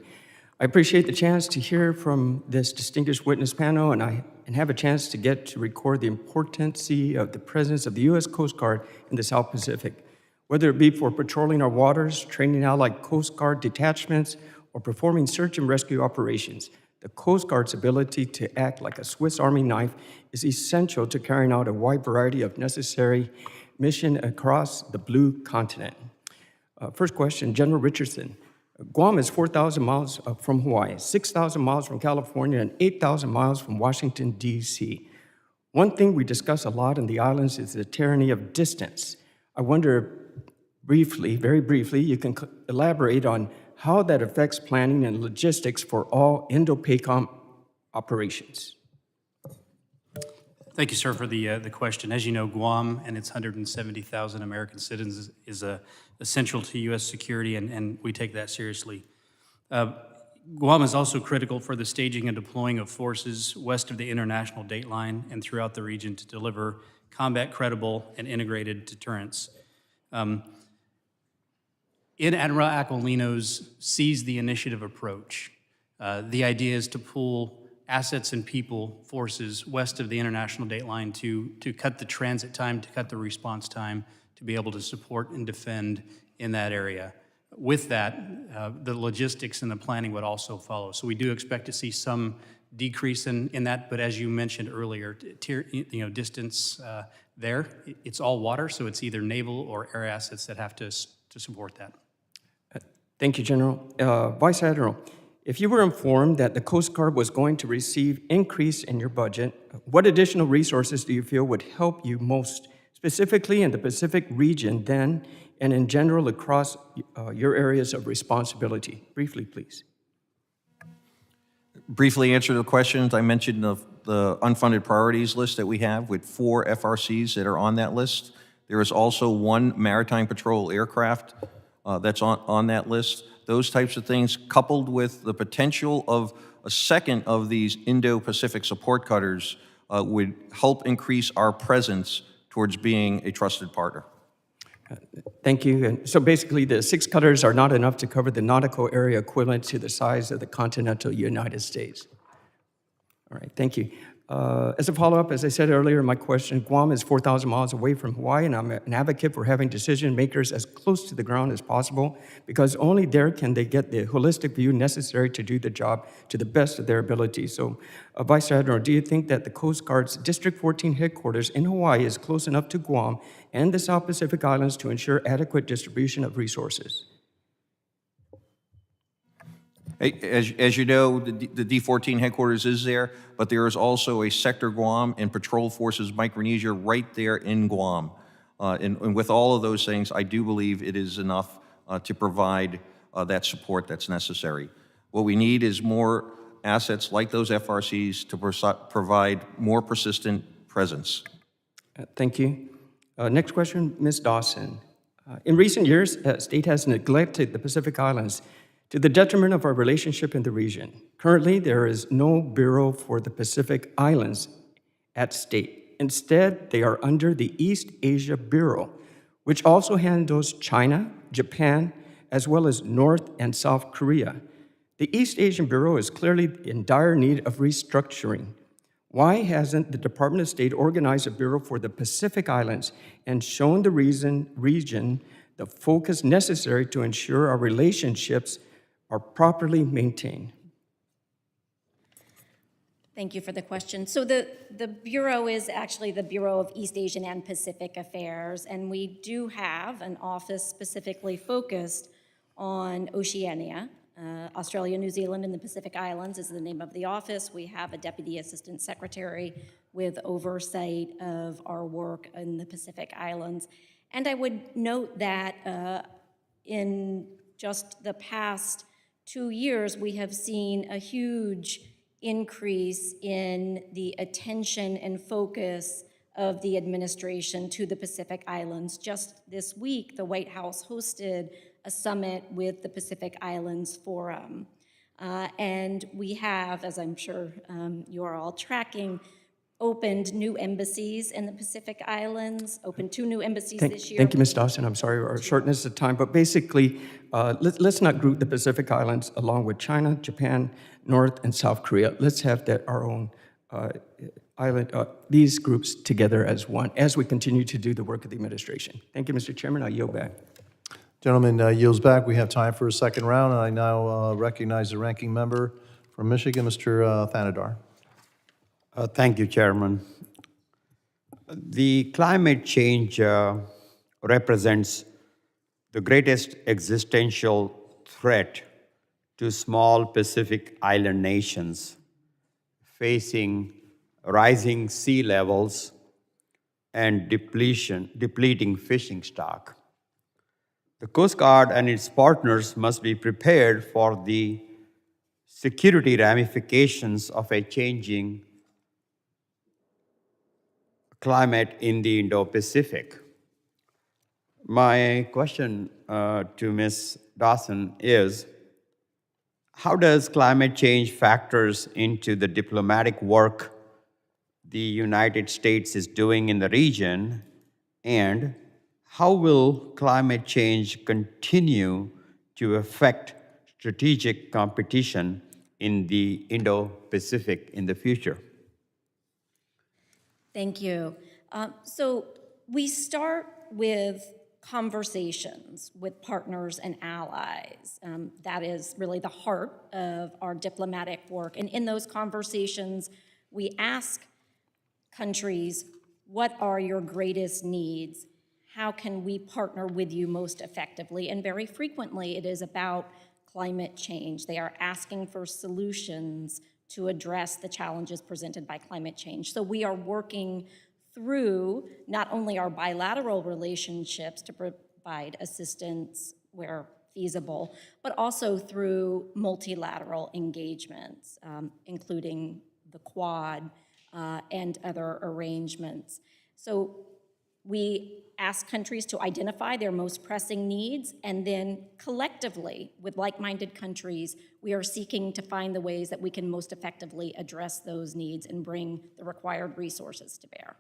H: I appreciate the chance to hear from this distinguished witness panel and have a chance to get to record the importance of the presence of the U.S. Coast Guard in the South Pacific, whether it be for patrolling our waters, training Allied Coast Guard detachments, or performing search and rescue operations. The Coast Guard's ability to act like a Swiss Army knife is essential to carrying out a wide variety of necessary mission across the Blue Continent. First question, General Richardson. Guam is 4,000 miles from Hawaii, 6,000 miles from California, and 8,000 miles from Washington, D.C. One thing we discuss a lot in the islands is the tyranny of distance. I wonder briefly, very briefly, you can elaborate on how that affects planning and logistics for all Indo-PACOM operations.
D: Thank you, sir, for the question. As you know, Guam and its 170,000 American citizens is essential to U.S. security, and we take that seriously. Guam is also critical for the staging and deploying of forces west of the international date line and throughout the region to deliver combat-credible and integrated deterrence. In Admiral Aquilino's Seize the Initiative approach, the idea is to pool assets and people, forces west of the international date line to cut the transit time, to cut the response time, to be able to support and defend in that area. With that, the logistics and the planning would also follow. So we do expect to see some decrease in that, but as you mentioned earlier, distance there, it's all water, so it's either naval or air assets that have to support that.
H: Thank you, General. Vice Admiral, if you were informed that the Coast Guard was going to receive increase in your budget, what additional resources do you feel would help you most, specifically in the Pacific region then, and in general across your areas of responsibility? Briefly, please.
C: Briefly answer the questions. I mentioned the unfunded priorities list that we have with 4 FRCs that are on that list. There is also 1 maritime patrol aircraft that's on that list. Those types of things, coupled with the potential of a second of these Indo-Pacific support cutters, would help increase our presence towards being a trusted partner.
H: Thank you. And so basically, the 6 cutters are not enough to cover the nautical area equivalent to the size of the continental United States. All right, thank you. As a follow-up, as I said earlier in my question, Guam is 4,000 miles away from Hawaii, and I'm an advocate for having decision makers as close to the ground as possible, because only there can they get the holistic view necessary to do the job to the best of their ability. So, Vice Admiral, do you think that the Coast Guard's District 14 headquarters in Hawaii is close enough to Guam and the South Pacific Islands to ensure adequate distribution of resources?
C: As you know, the D14 headquarters is there, but there is also a Sector Guam and Patrol Forces Micronesia right there in Guam. And with all of those things, I do believe it is enough to provide that support that's necessary. What we need is more assets like those FRCs to provide more persistent presence.
H: Thank you. Next question, Ms. Dawson. In recent years, state has neglected the Pacific Islands to the detriment of our relationship in the region. Currently, there is no Bureau for the Pacific Islands at state. Instead, they are under the East Asia Bureau, which also handles China, Japan, as well as North and South Korea. The East Asian Bureau is clearly in dire need of restructuring. Why hasn't the Department of State organized a Bureau for the Pacific Islands and shown the region the focus necessary to ensure our relationships are properly maintained?
E: Thank you for the question. So the Bureau is actually the Bureau of East Asian and Pacific Affairs, and we do have an office specifically focused on Oceania. Australia, New Zealand, and the Pacific Islands is the name of the office. We have a Deputy Assistant Secretary with oversight of our work in the Pacific Islands. And I would note that in just the past 2 years, we have seen a huge increase in the attention and focus of the administration to the Pacific Islands. Just this week, the White House hosted a summit with the Pacific Islands Forum. And we have, as I'm sure you are all tracking, opened new embassies in the Pacific Islands, opened 2 new embassies this year.
H: Thank you, Ms. Dawson. I'm sorry our shortness of time, but basically, let's not group the Pacific Islands along with China, Japan, North, and South Korea. Let's have our own island, these groups together as one, as we continue to do the work of the administration. Thank you, Mr. Chairman. I yield back.
A: Gentleman yields back. We have time for a second round, and I now recognize the ranking member from Michigan, Mr. Thanedar.
B: Thank you, Chairman. The climate change represents the greatest existential threat to small Pacific Island nations facing rising sea levels and depleting fishing stock. The Coast Guard and its partners must be prepared for the security ramifications of a changing climate in the Indo-Pacific. My question to Ms. Dawson is, how does climate change factors into the diplomatic work the United States is doing in the region, and how will climate change continue to affect strategic competition in the Indo-Pacific in the future?
E: Thank you. So we start with conversations with partners and allies. That is really the heart of our diplomatic work. And in those conversations, we ask countries, what are your greatest needs? How can we partner with you most effectively? And very frequently, it is about climate change. They are asking for solutions to address the challenges presented by climate change. So we are working through not only our bilateral relationships to provide assistance where feasible, but also through multilateral engagements, including the Quad and other arrangements. So we ask countries to identify their most pressing needs, and then collectively, with like-minded countries, we are seeking to find the ways that we can most effectively address those needs and bring the required resources to bear.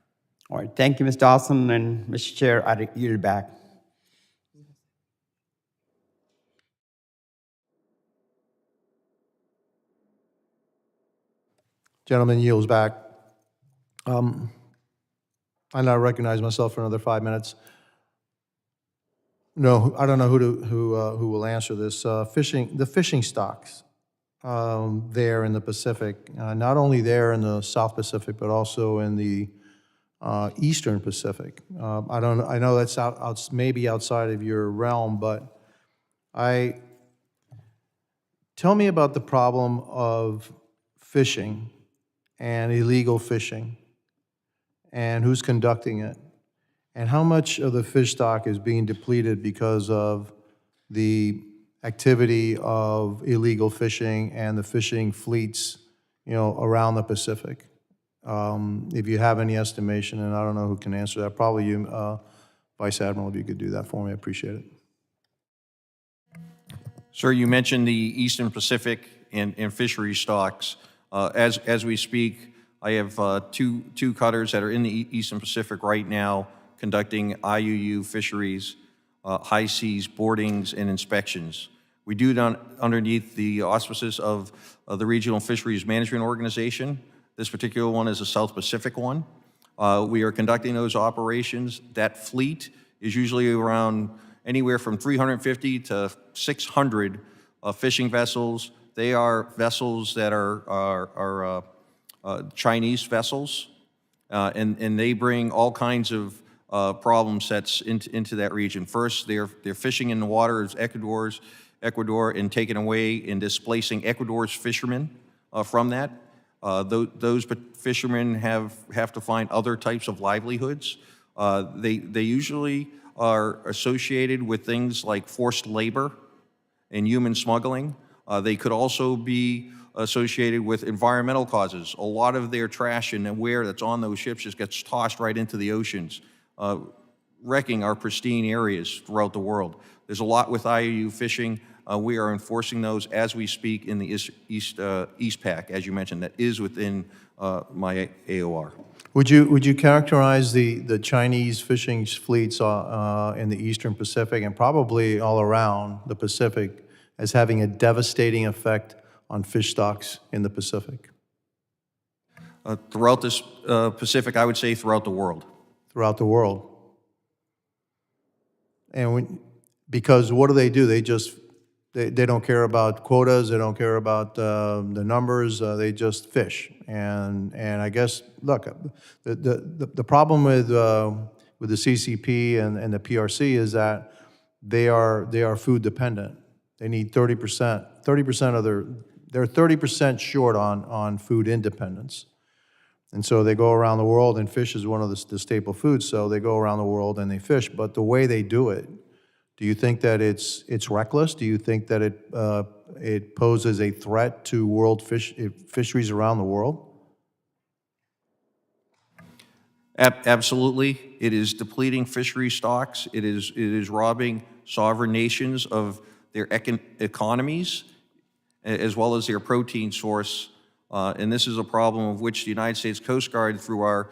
B: All right, thank you, Ms. Dawson, and Mr. Chair, I yield back.
A: Gentleman yields back. I now recognize myself for another 5 minutes. No, I don't know who will answer this. The fishing stocks there in the Pacific, not only there in the South Pacific, but also in the Eastern Pacific. I know that's maybe outside of your realm, but tell me about the problem of fishing and illegal fishing, and who's conducting it, and how much of the fish stock is being depleted because of the activity of illegal fishing and the fishing fleets, around the Pacific. If you have any estimation, and I don't know who can answer that, probably you, Vice Admiral, if you could do that for me, I appreciate it.
C: Sir, you mentioned the Eastern Pacific and fishery stocks. As we speak, I have two cutters that are in the Eastern Pacific right now conducting IUU fisheries, high seas boardings, and inspections. We do it underneath the auspices of the Regional Fisheries Management Organization. This particular one is a South Pacific one. We are conducting those operations. That fleet is usually around anywhere from 350 to 600 fishing vessels. They are vessels that are Chinese vessels, and they bring all kinds of problem sets into that region. First, they're fishing in the waters of Ecuador and taking away and displacing Ecuador's fishermen from that. Those fishermen have to find other types of livelihoods. They usually are associated with things like forced labor and human smuggling. They could also be associated with environmental causes. A lot of their trash and ware that's on those ships just gets tossed right into the oceans, wrecking our pristine areas throughout the world. There's a lot with IUU fishing. We are enforcing those as we speak in the East Pac, as you mentioned, that is within my AOR.
A: Would you characterize the Chinese fishing fleets in the Eastern Pacific and probably all around the Pacific as having a devastating effect on fish stocks in the Pacific?
C: Throughout this Pacific, I would say throughout the world.
A: Throughout the world. And because what do? They don't care about quotas. They don't care about the numbers. They just fish. And I guess, look, the problem with the CCP and the PRC is that they are food dependent. They need 30%. 30% of they're 30% short on food independence. And so they go around the world, and fish is one of the staple foods. So they go around the world and they fish. But the way they do it, do you think that it's reckless? Do you think that it poses a threat to world fisheries around the world?
C: Absolutely. It is depleting fishery stocks. It is robbing sovereign nations of their economies as well as their protein source. And this is a problem of which the United States Coast Guard, through our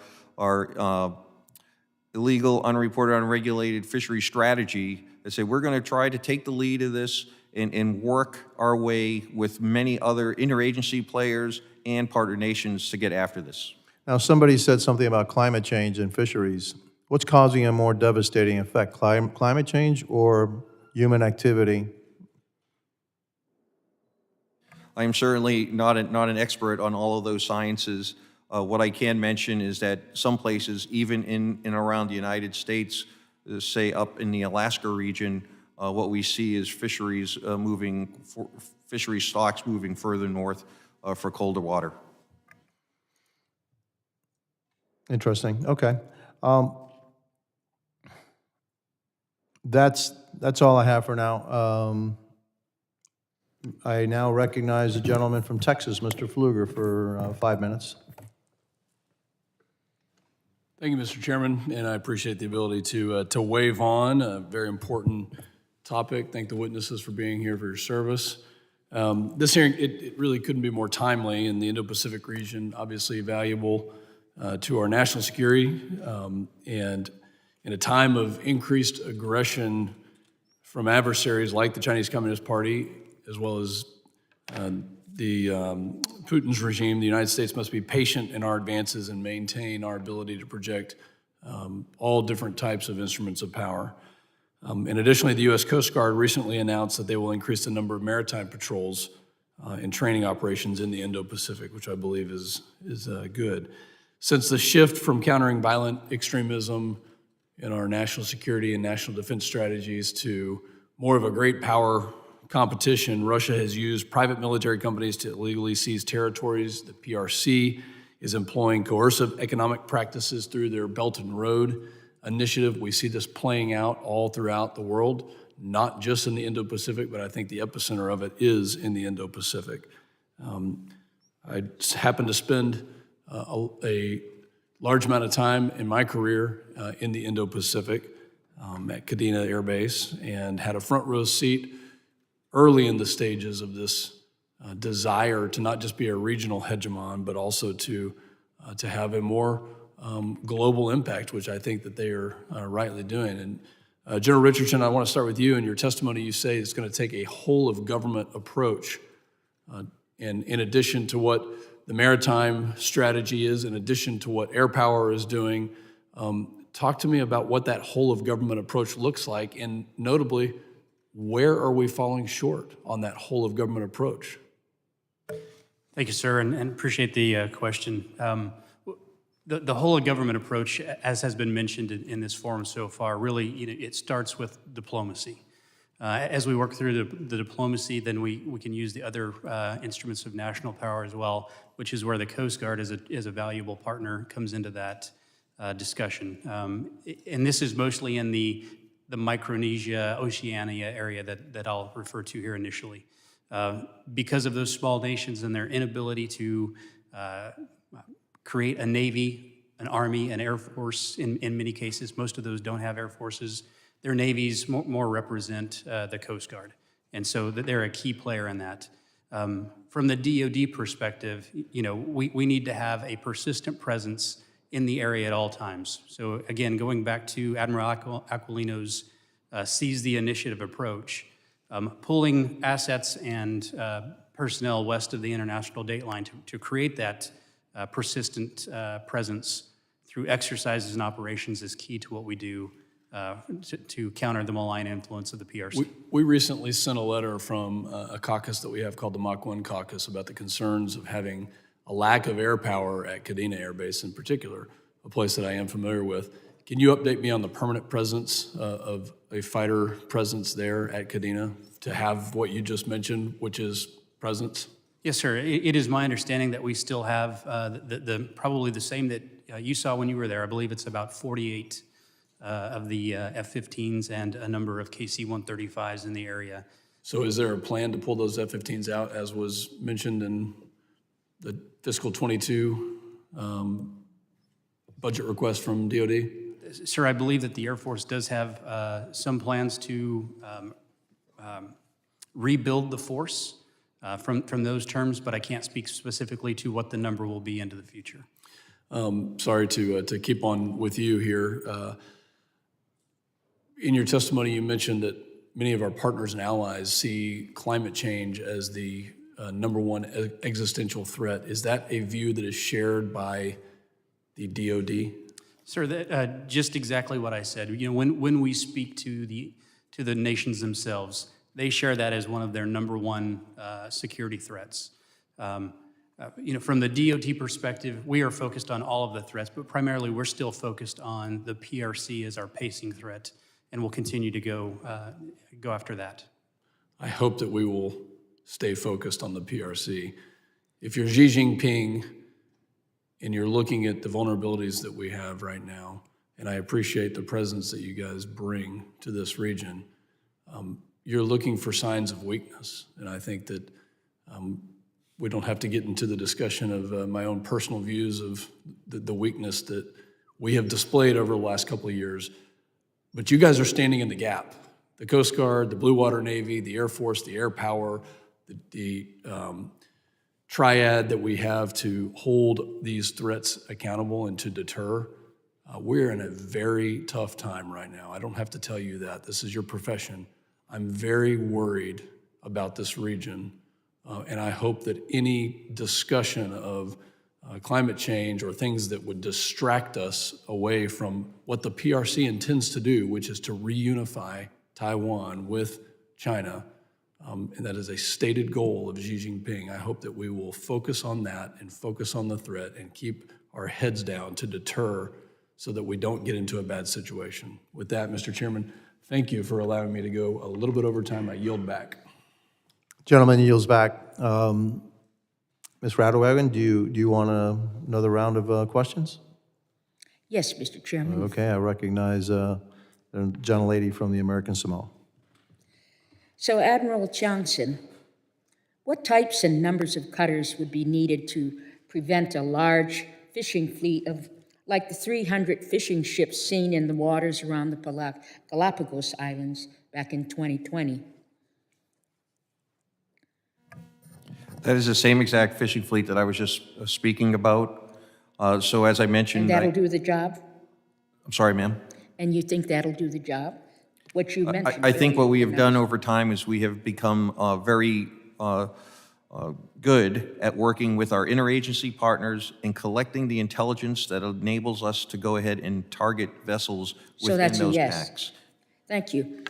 C: illegal, unreported, unregulated fishery strategy, they say we're going to try to take the lead of this and work our way with many other interagency players and partner nations to get after this.
A: Now, somebody said something about climate change and fisheries. What's causing a more devastating effect, climate change or human activity?
C: I am certainly not an expert on all of those sciences. What I can mention is that some places, even in and around the United States, say up in the Alaska region, what we see is fishery stocks moving further north for colder water.
A: Interesting. Okay. That's all I have for now. I now recognize the gentleman from Texas, Mr. Pfluger, for 5 minutes.
I: Thank you, Mr. Chairman, and I appreciate the ability to wave on a very important topic. Thank the witnesses for being here, for your service. This hearing, it really couldn't be more timely in the Indo-Pacific region, obviously valuable to our national security, and in a time of increased aggression from adversaries like the Chinese Communist Party, as well as Putin's regime, the United States must be patient in our advances and maintain our ability to project all different types of instruments of power. And additionally, the U.S. Coast Guard recently announced that they will increase the number of maritime patrols and training operations in the Indo-Pacific, which I believe is good. Since the shift from countering violent extremism in our national security and national defense strategies to more of a great power competition, Russia has used private military companies to illegally seize territories. The PRC is employing coercive economic practices through their Belt and Road initiative. We see this playing out all throughout the world, not just in the Indo-Pacific, but I think the epicenter of it is in the Indo-Pacific. I happened to spend a large amount of time in my career in the Indo-Pacific at Kadena Air Base, and had a front row seat early in the stages of this desire to not just be a regional hegemon, but also to have a more global impact, which I think that they are rightly doing. And General Richardson, I want to start with you. In your testimony, you say it's going to take a whole of government approach. And in addition to what the maritime strategy is, in addition to what air power is doing, talk to me about what that whole of government approach looks like, and notably, where are we falling short on that whole of government approach?
D: Thank you, sir, and appreciate the question. The whole of government approach, as has been mentioned in this forum so far, really, it starts with diplomacy. As we work through the diplomacy, then we can use the other instruments of national power as well, which is where the Coast Guard as a valuable partner comes into that discussion. And this is mostly in the Micronesia, Oceania area that I'll refer to here initially. Because of those small nations and their inability to create a Navy, an Army, an Air Force, in many cases, most of those don't have Air Forces. Their navies more represent the Coast Guard. And so they're a key player in that. From the DoD perspective, we need to have a persistent presence in the area at all times. So again, going back to Admiral Aquilino's seize the initiative approach, pulling assets and personnel west of the international date line to create that persistent presence through exercises and operations is key to what we do to counter the malign influence of the PRC.
I: We recently sent a letter from a caucus that we have called the Mach 1 caucus about the concerns of having a lack of air power at Kadena Air Base in particular, a place that I am familiar with. Can you update me on the permanent presence of a fighter presence there at Kadena to have what you just mentioned, which is presence?
D: Yes, sir. It is my understanding that we still have probably the same that you saw when you were there. I believe it's about 48 of the F-15s and a number of KC-135s in the area.
I: So is there a plan to pull those F-15s out, as was mentioned in the fiscal 22 budget request from DoD?
D: Sir, I believe that the Air Force does have some plans to rebuild the force from those terms, but I can't speak specifically to what the number will be into the future.
I: Sorry to keep on with you here. In your testimony, you mentioned that many of our partners and allies see climate change as the number one existential threat. Is that a view that is shared by the DoD?
D: Sir, just exactly what I said. When we speak to the nations themselves, they share that as one of their number one security threats. From the DoD perspective, we are focused on all of the threats, but primarily we're still focused on the PRC as our pacing threat, and we'll continue to go after that.
I: I hope that we will stay focused on the PRC. If you're Xi Jinping and you're looking at the vulnerabilities that we have right now, and I appreciate the presence that you guys bring to this region, you're looking for signs of weakness. And I think that we don't have to get into the discussion of my own personal views of the weakness that we have displayed over the last couple of years. But you guys are standing in the gap. The Coast Guard, the Blue Water Navy, the Air Force, the air power, the triad that we have to hold these threats accountable and to deter. We're in a very tough time right now. I don't have to tell you that. This is your profession. I'm very worried about this region And I hope that any discussion of climate change or things that would distract us away from what the PRC intends to do, which is to reunify Taiwan with China, and that is a stated goal of Xi Jinping. I hope that we will focus on that and focus on the threat and keep our heads down to deter so that we don't get into a bad situation. With that, Mr. Chairman, thank you for allowing me to go a little bit over time. I yield back.
A: Gentleman yields back. Ms. Radewagen, do you want another round of questions?
G: Yes, Mr. Chairman.
A: Okay, I recognize the gentlelady from the American Samoa.
G: So Admiral Johnson, what types and numbers of cutters would be needed to prevent a large fishing fleet of like the 300 fishing ships seen in the waters around the Galapagos Islands back in 2020?
C: That is the same exact fishing fleet that I was just speaking about. So as I mentioned,
G: And that'll do the job?
C: I'm sorry, ma'am.
G: And you think that'll do the job? What you mentioned.
C: I think what we have
G: earlier.
C: done over time is we have become very good at working with our interagency partners and collecting the intelligence that enables us to go ahead and target vessels
G: So
C: within
G: that's a
C: those
G: yes.
C: packs.
G: Thank you.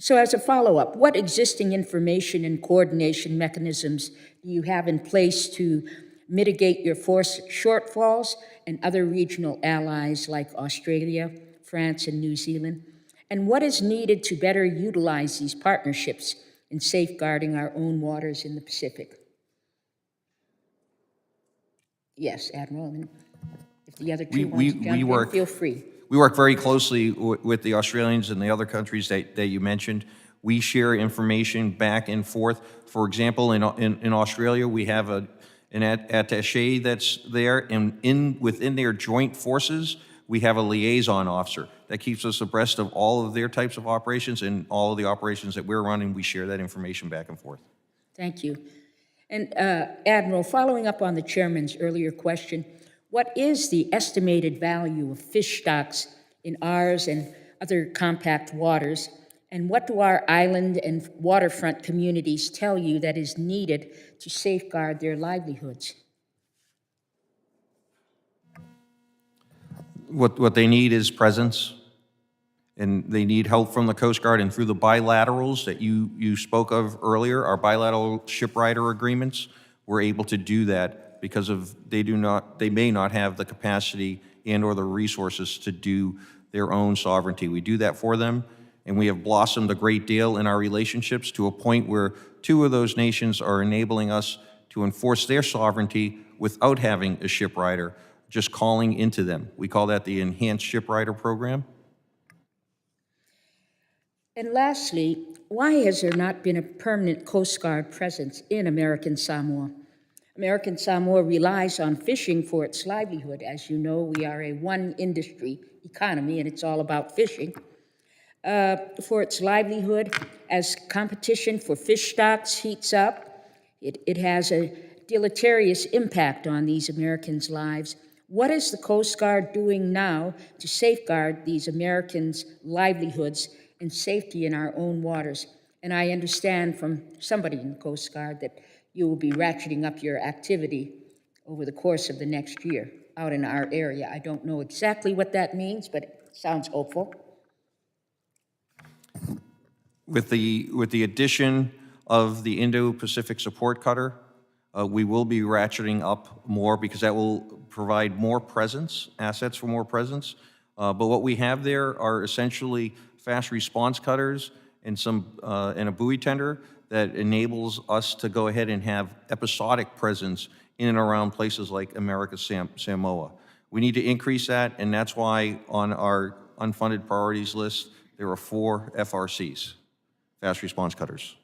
G: So as a follow-up, what existing information and coordination mechanisms do you have in place to mitigate your force shortfalls and other regional allies like Australia, France, and New Zealand? And what is needed to better utilize these partnerships in safeguarding our own waters in the Pacific? Yes, Admiral, and if the other two want to jump in, feel free.
C: We work very closely with the Australians and the other countries that you mentioned. We share information back and forth. For example, in Australia, we have an attaché that's there, and within their joint forces, we have a liaison officer that keeps us abreast of all of their types of operations and all of the operations that we're running. We share that information back and forth.
G: Thank you. And Admiral, following up on the chairman's earlier question, what is the estimated value of fish stocks in ours and other compact waters? And what do our island and waterfront communities tell you that is needed to safeguard their livelihoods?
C: What they need is presence, and they need help from the Coast Guard, and through the bilaterals that you spoke of earlier, our bilateral shipwrighter agreements, we're able to do that because they may not have the capacity and or the resources to do their own sovereignty. We do that for them, and we have blossomed a great deal in our relationships to a point where two of those nations are enabling us to enforce their sovereignty without having a shipwrighter, just calling into them. We call that the Enhanced Shipwrighter Program.
G: And lastly, why has there not been a permanent Coast Guard presence in American Samoa? American Samoa relies on fishing for its livelihood. As you know, we are a one-industry economy, and it's all about fishing. For its livelihood, as competition for fish stocks heats up, it has a deleterious impact on these Americans' lives. What is the Coast Guard doing now to safeguard these Americans' livelihoods and safety in our own waters? And I understand from somebody in the Coast Guard that you will be ratcheting up your activity over the course of the next year out in our area. I don't know exactly what that means, but it sounds hopeful.
C: With the addition of the Indo-Pacific support cutter, we will be ratcheting up more because that will provide more presence, assets for more presence. But what we have there are essentially fast response cutters and and a buoy tender that enables us to go ahead and have episodic presence in and around places like America's Samoa. We need to increase that, and that's why on our unfunded priorities list, there are 4 FRCs, fast response cutters.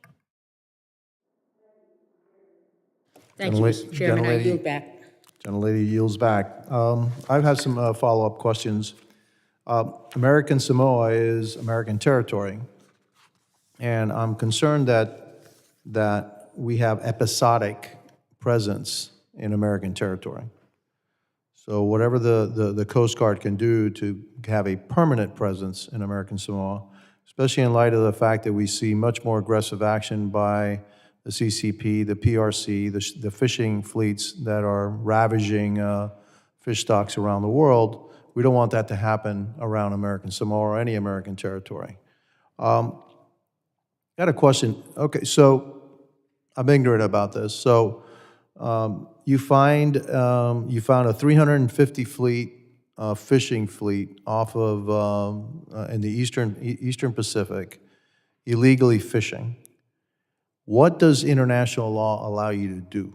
G: Thank you, Mr. Chairman. I yield back.
A: Gentlelady yields back. I have some follow-up questions. American Samoa is American territory, and I'm concerned that we have episodic presence in American territory. So whatever the Coast Guard can do to have a permanent presence in American Samoa, especially in light of the fact that we see much more aggressive action by the the CCP, the PRC, the fishing fleets that are ravaging fish stocks around the world. We don't want that to happen around American Samoa or any American territory. Got a question. Okay, so I'm ignorant about this. So you found a 350 fleet fishing fleet off of in the Eastern Pacific, illegally fishing. What does international law allow you to do?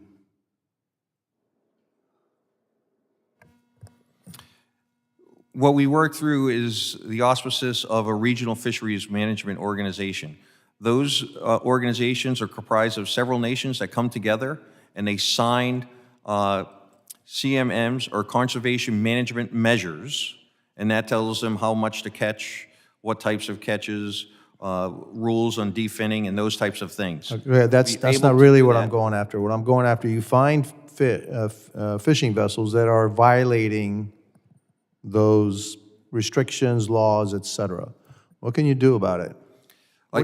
C: What we work through is the auspices of a regional fisheries management organization. Those organizations are comprised of several nations that come together and they sign CMMs, or conservation management measures, and that tells them how much to catch, what types of catches, rules on definning, and those types of things.
A: Yeah, that's not really what I'm going after. What I'm going after, you find fishing vessels that are violating those restrictions, laws, et cetera. What can you do about it? What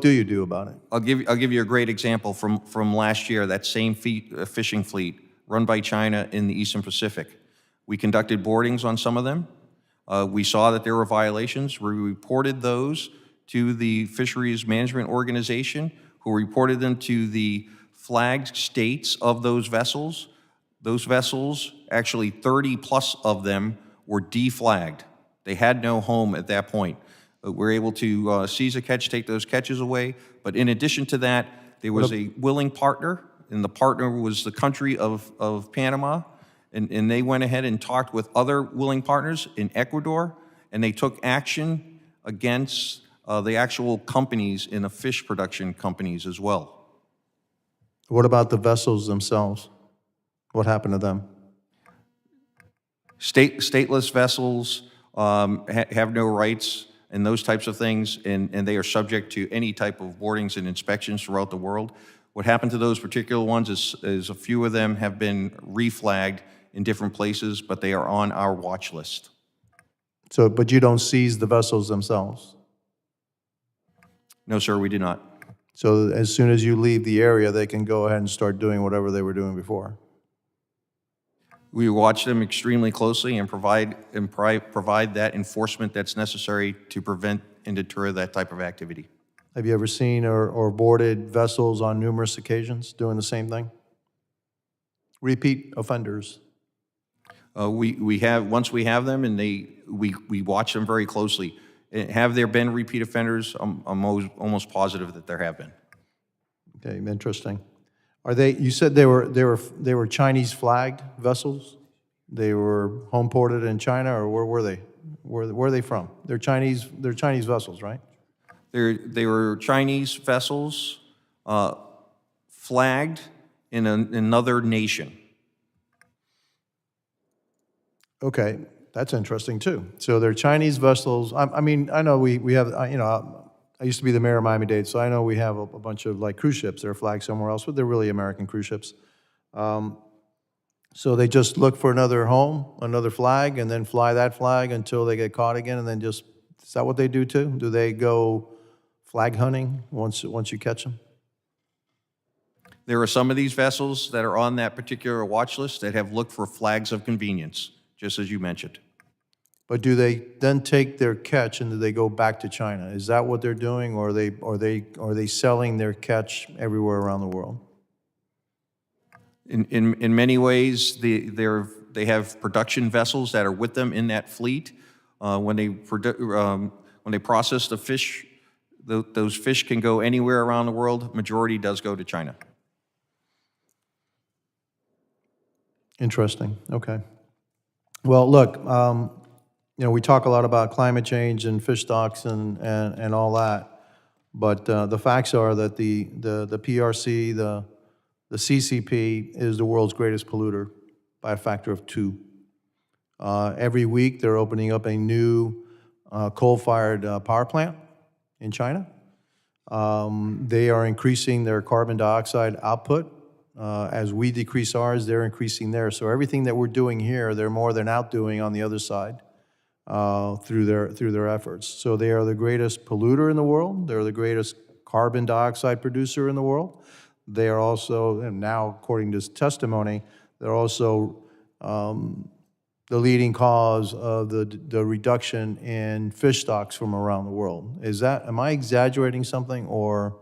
A: do you do about it?
C: I'll give you a great example from last year. That same fishing fleet run by China in the Eastern Pacific. We conducted boardings on some of them. We saw that there were violations. We reported those to the Fisheries Management Organization, who reported them to the flagged states of those vessels. Those vessels, actually 30 plus of them, were deflagged. They had no home at that point. We're able to seize a catch, take those catches away. But in addition to that, there was a willing partner, and the partner was the country of Panama. And they went ahead and talked with other willing partners in Ecuador, and they took action against the actual companies in the fish production companies as well.
A: What about the vessels themselves? What happened to them?
C: Stateless vessels have no rights and those types of things, and they are subject to any type of boardings and inspections throughout the world. What happened to those particular ones is a few of them have been reflagged in different places, but they are on our watch list.
A: So, but you don't seize the vessels themselves?
C: No, sir, we do not.
A: So as soon as you leave the area, they can go ahead and start doing whatever they were doing before?
C: We watch them extremely closely and provide that enforcement that's necessary to prevent and deter that type of activity.
A: Have you ever seen or boarded vessels on numerous occasions doing the same thing? Repeat offenders?
C: We have, once we have them, and we watch them very closely. Have there been repeat offenders? I'm almost positive that there have been.
A: Okay, interesting. Are they? You said they were Chinese flagged vessels. They were home ported in China, or where were they? Where are they from? They're Chinese vessels, right?
C: They were Chinese vessels flagged in another nation.
A: Okay, that's interesting too. So they're Chinese vessels. I mean, I know we have, you know, I used to be the mayor of Miami-Dade, so I know we have a bunch of like cruise ships that are flagged somewhere else, but they're really American cruise ships. So they just look for another home, another flag, and then fly that flag until they get caught again, and then just, is that what they do too? Do they go flag hunting once you catch them?
C: There are some of these vessels that are on that particular watch list that have looked for flags of convenience, just as you mentioned.
A: But do they then take their catch and do they go back to China? Is that what they're doing, or are they selling their catch everywhere around the world?
C: In many ways, they have production vessels that are with them in that fleet. When they process the fish, those fish can go anywhere around the world. Majority does go to China.
A: Interesting. Okay. Well, look, you know, we talk a lot about climate change and fish stocks and all that, but the facts are that the PRC, the CCP is the world's greatest polluter by a factor of 2. Every week, they're opening up a new coal-fired power plant in China. They are increasing their carbon dioxide output. As we decrease ours, they're increasing theirs. So everything that we're doing here, they're more than outdoing on the other side through their efforts. So they are the greatest polluter in the world. They're the greatest carbon dioxide producer in the world. they are also, and now according to testimony, they're also the leading cause of the reduction in fish stocks from around the world. Am I exaggerating something, or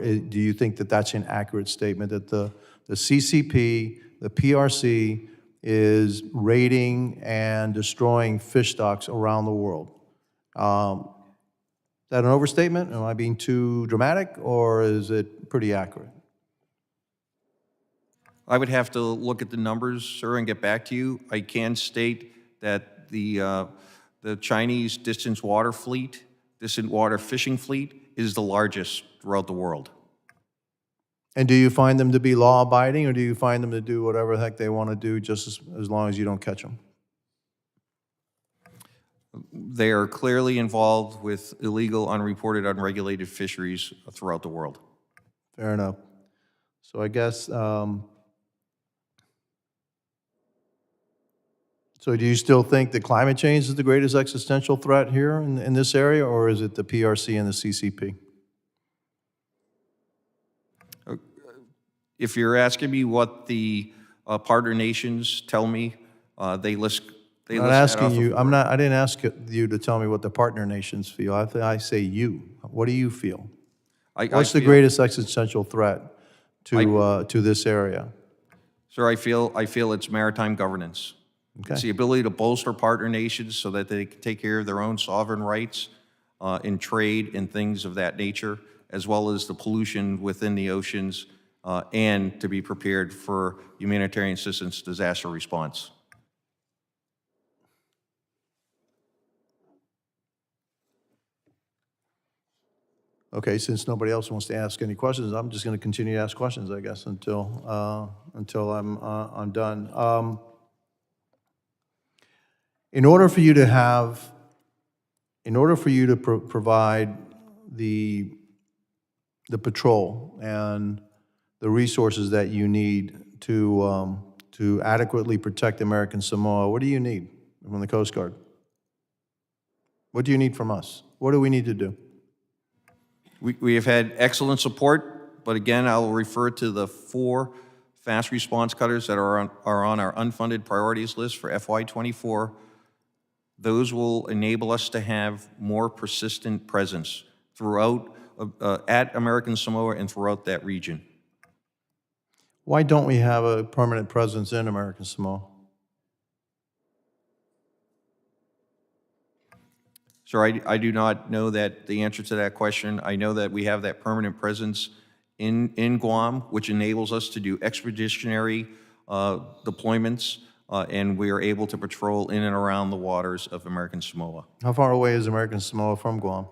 A: do you think that that's an accurate statement, that the CCP, the PRC, is raiding and destroying fish stocks around the world? Is that an overstatement? Am I being too dramatic, or is it pretty accurate?
C: I would have to look at the numbers, sir, and get back to you. I can state that the Chinese distant water fishing fleet is the largest throughout the world.
A: And do you find them to be law-abiding, or do you find them to do whatever the heck they want to do just as long as you don't catch them?
C: They are clearly involved with illegal, unreported, unregulated fisheries throughout the world.
A: Fair enough. So I guess, so do you still think that climate change is the greatest existential threat here in this area, or is it the PRC and the CCP?
C: If you're asking me what the partner nations tell me, they list.
A: I'm not asking you. I didn't ask you to tell me what the partner nations feel. I say you. What do you feel? What's the greatest existential threat to this area?
C: Sir, I feel it's maritime governance.
A: Okay.
C: It's the ability to bolster partner nations so that they can take care of their own sovereign rights in trade and things of that nature, as well as the pollution within the oceans, and to be prepared for humanitarian assistance disaster response.
A: Okay, since nobody else wants to ask any questions, I'm just going to continue to ask questions, I guess, until I'm done. In order for you to provide the patrol and the resources that you need to adequately protect American Samoa, what do you need from the Coast Guard? What do you need from us? What do we need to do?
C: We have had excellent support, but again, I will refer to the 4 fast response cutters that are on our unfunded priorities list for FY24. Those will enable us to have more persistent presence throughout, at American Samoa and throughout that region.
A: Why don't we have a permanent presence in American Samoa?
C: Sir, I do not know that the answer to that question. I know that we have that permanent presence in Guam, which enables us to do expeditionary deployments, and we are able to patrol in and around the waters of American Samoa.
A: How far away is American Samoa from Guam?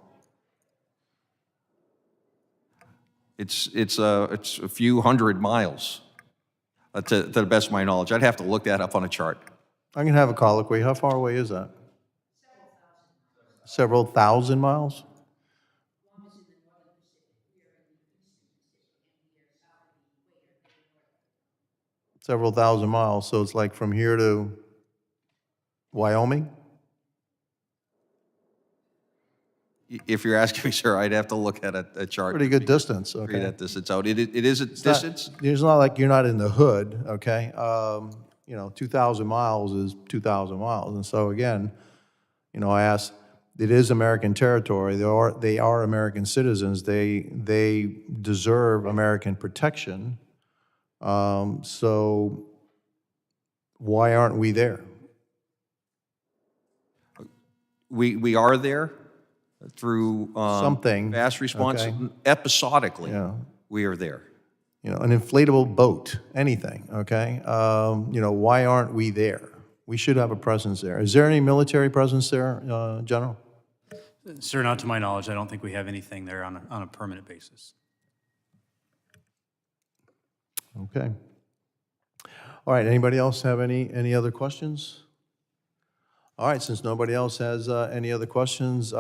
C: It's a few hundred miles, to the best of my knowledge. I'd have to look that up on a chart.
A: I can have a colloquy. How far away is that? Several thousand miles? Several thousand miles, so it's like from here to Wyoming?
C: If you're asking me, sir, I'd have to look at a chart.
A: Pretty good distance,
C: Figure
A: okay.
C: that distance out. It is a distance.
A: It's not like you're not in the hood, okay? 2,000 miles is 2,000 miles. And so again, I asked, it is American territory. They are American citizens. They deserve American protection. So why aren't we there?
C: We are there through
A: Something,
C: fast response.
A: okay.
C: Episodically,
A: Yeah.
C: we are there.
A: An inflatable boat, anything, okay? Why aren't we there? We should have a presence there. Is there any military presence there, General?
D: Sir, not to my knowledge, I don't think we have anything there on a permanent basis.
A: Okay. All right, anybody else have any other questions? All right, since nobody else has any other questions,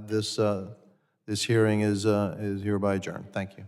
A: this hearing is hereby adjourned. Thank you.